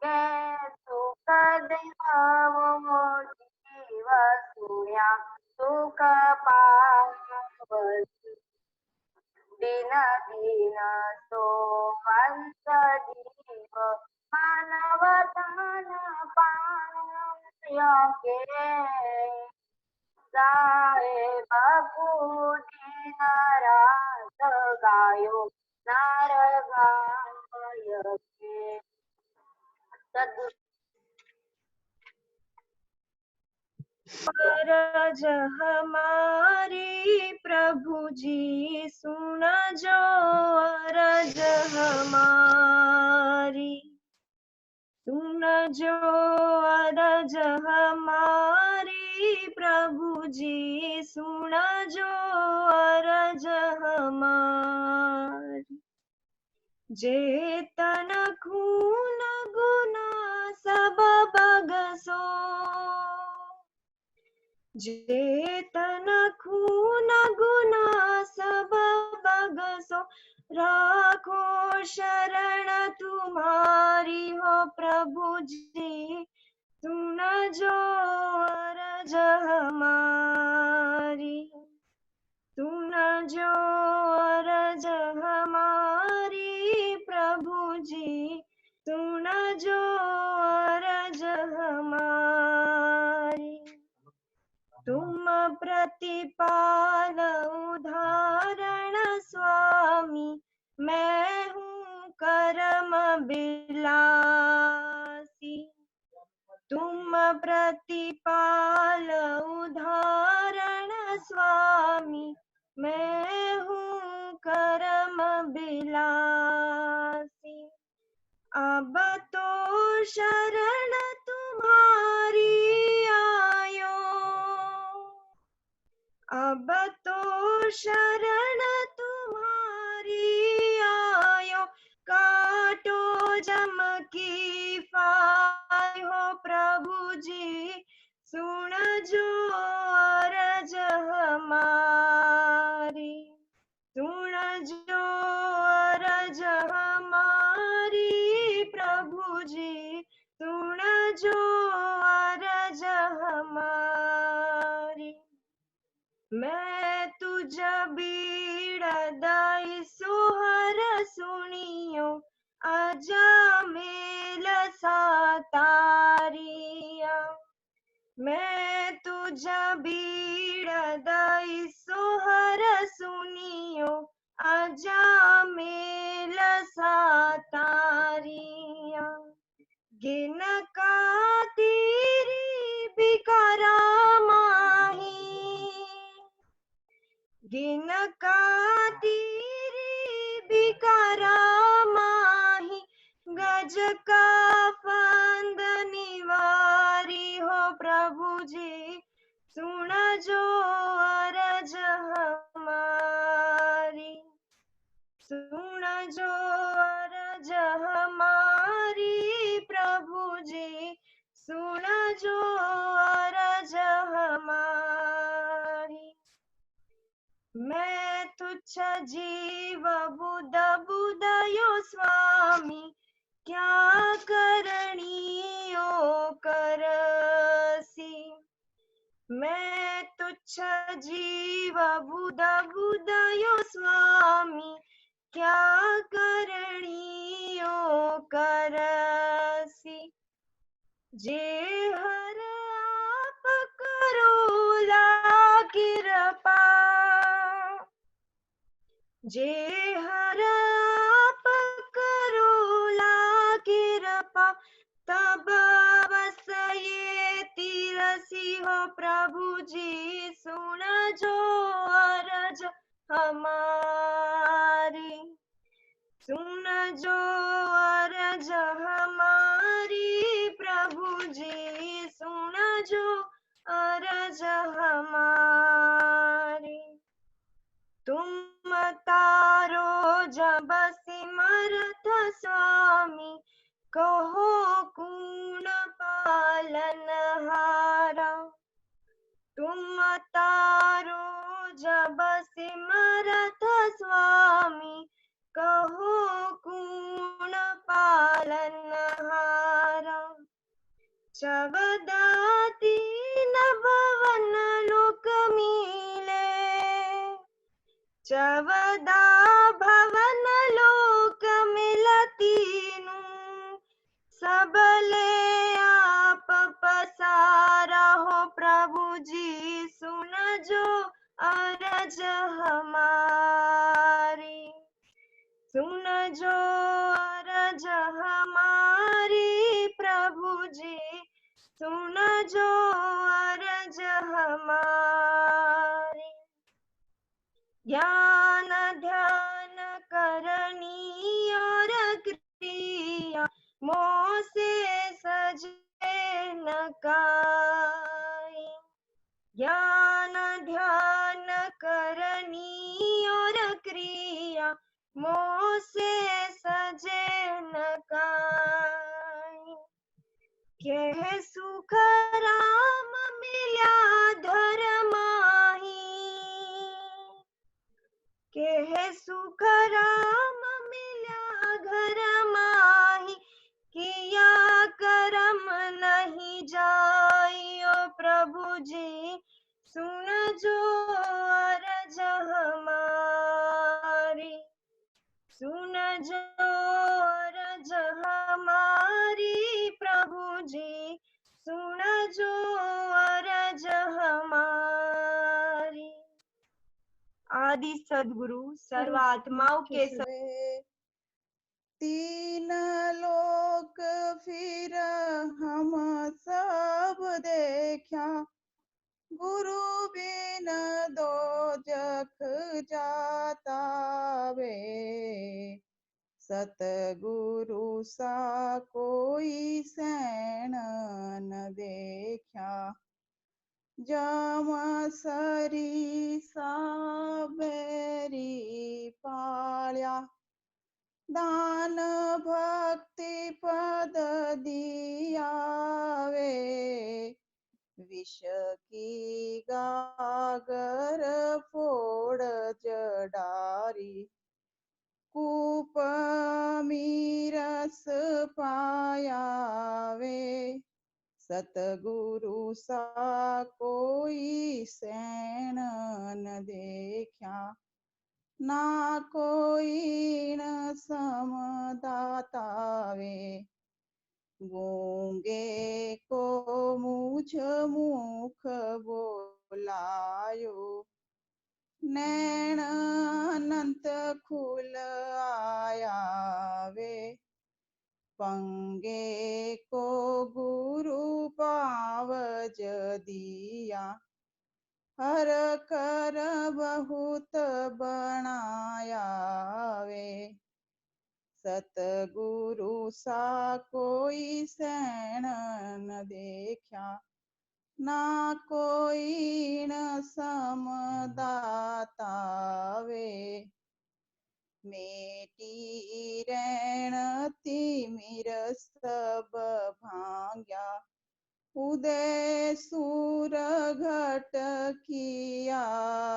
के सुख देवो जीव सुया सुख पावती दिन दिन सोवंत जीव मानव तन पायोगे साहेब दिन रात गायो नार गायके फरज हमारी प्रभु जी सुन जो अरज हमारी, सुन जो अरज हमारी प्रभु जी सुन जो अरज हमारी। जेतन खून गुना सब बगसो, जेतन खून गुना सब बगसो राखो शरण तुम्हारी हो प्रभु जी सुन जो अरज हमारी, सुन जो अरज हमारी प्रभु जी सुन जो अरज हमारी। तुम प्रतिपाल उदाहरण स्वामी मैं हूँ कर्म बिलासी, तुम प्रतिपाल उदाहरण स्वामी मैं हूँ कर्म बिलासी। अब तो शरण तुम्हारी आयो, अब तो शरण तुम्हारी आयो काटो जम की फाय हो प्रभु जी सुन जो अरज हमारी, सुन जो अरज हमारी प्रभु जी सुन जो अरज हमारी। मैं तुझ बीड़ दाई सोहर सुनियो अजमेल सातारिया, मैं तुझ बीड़ दाई सोहर सुनियो अजमेल सातारिया। गिन का तेरी बिकरा माही, गिन का तेरी बिकरा माही गज का फंद निवारी हो प्रभु जी सुन जो अरज हमारी, सुन जो अरज हमारी प्रभु जी सुन जो अरज हमारी। मैं तुच्छ जीव बुध बुधयो स्वामी क्या करणियो करसी, मैं तुच्छ जीव बुध बुधयो स्वामी क्या करणियो करसी। जे हर आप करोला कृपा, जे हर जी सुन जो अरज हमारी, सुन जो अरज हमारी, प्रभु जी सुन जो अरज हमारी। तुम तारो जब सिमरथ स्वामी, कहो कूण पालनहारा। तुम तारो जब सिमरथ स्वामी, कहो कूण पालनहारा। चवदाती न भवन लोक मिले, चवदा भवन लोक मिलतीनु, सबले आप पसारा हो। प्रभु जी सुन जो अरज हमारी, सुन जो अरज हमारी, प्रभु जी सुन जो अरज हमारी। ज्ञान ध्यान करनी और क्रिया, मोह से सजे न काई। ज्ञान ध्यान करनी और क्रिया, मोह से सजे न काई। कह सुख राम मिल्या धर्माही, कह सुख राम मिल्या घर माही, किया करम नहीं जाइयो। प्रभु जी सुन जो अरज हमारी, सुन जो अरज हमारी, प्रभु जी सुन जो अरज हमारी। आदि सद्गुरु सर्वात्माओं के तीन लोक फिर हम सब देखा, गुरु बिन दो जख जाता वे। सतगुरु सा कोई सैन न देखा, जम सरी साबेरी पाल्या। दान भक्ति पद दिया वे, विष की गागर फोड़ जडारी। कूप मीरस पाया वे, सतगुरु सा कोई सैन न देखा। ना कोई न समदाता वे, गूंगे को मुझ मुख बोलायो। नैन अनंत खुल आया वे, पंगे को गुरु पावज दिया। हर कर बहुत बनाया वे, सतगुरु सा कोई सैन न देखा। ना कोई न समदाता वे, मेटी रैण तिमिर सब भांग्या। उदय सूर घट किया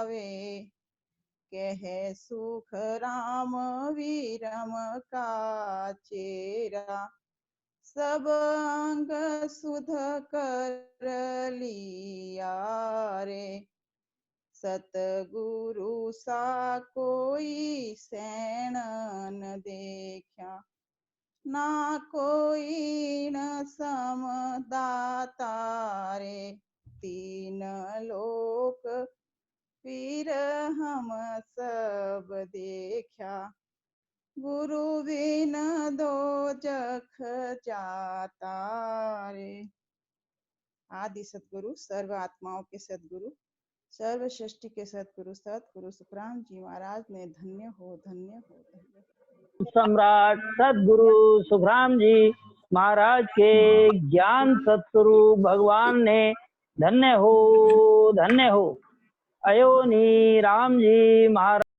वे, कह सुख राम विरम का चेरा। सब अंग सुध कर लिया रे, सतगुरु सा कोई सैन न देखा। ना कोई न समदाता रे, तीन लोक फिर हम सब देखा। गुरु बिन दो जख जाता रे। आदि सतगुरु, सर्व आत्माओं के सतगुरु, सर्व सृष्टि के सतगुरु सतगुरु सुखराम जी महाराज ने धन्य हो, धन्य हो, धन्य हो। सम्राट सदगुरु सुखराम जी महाराज के ज्ञान सतस्वरूप भगवान ने धन्य हो, धन्य हो। अयोनी राम जी महाराज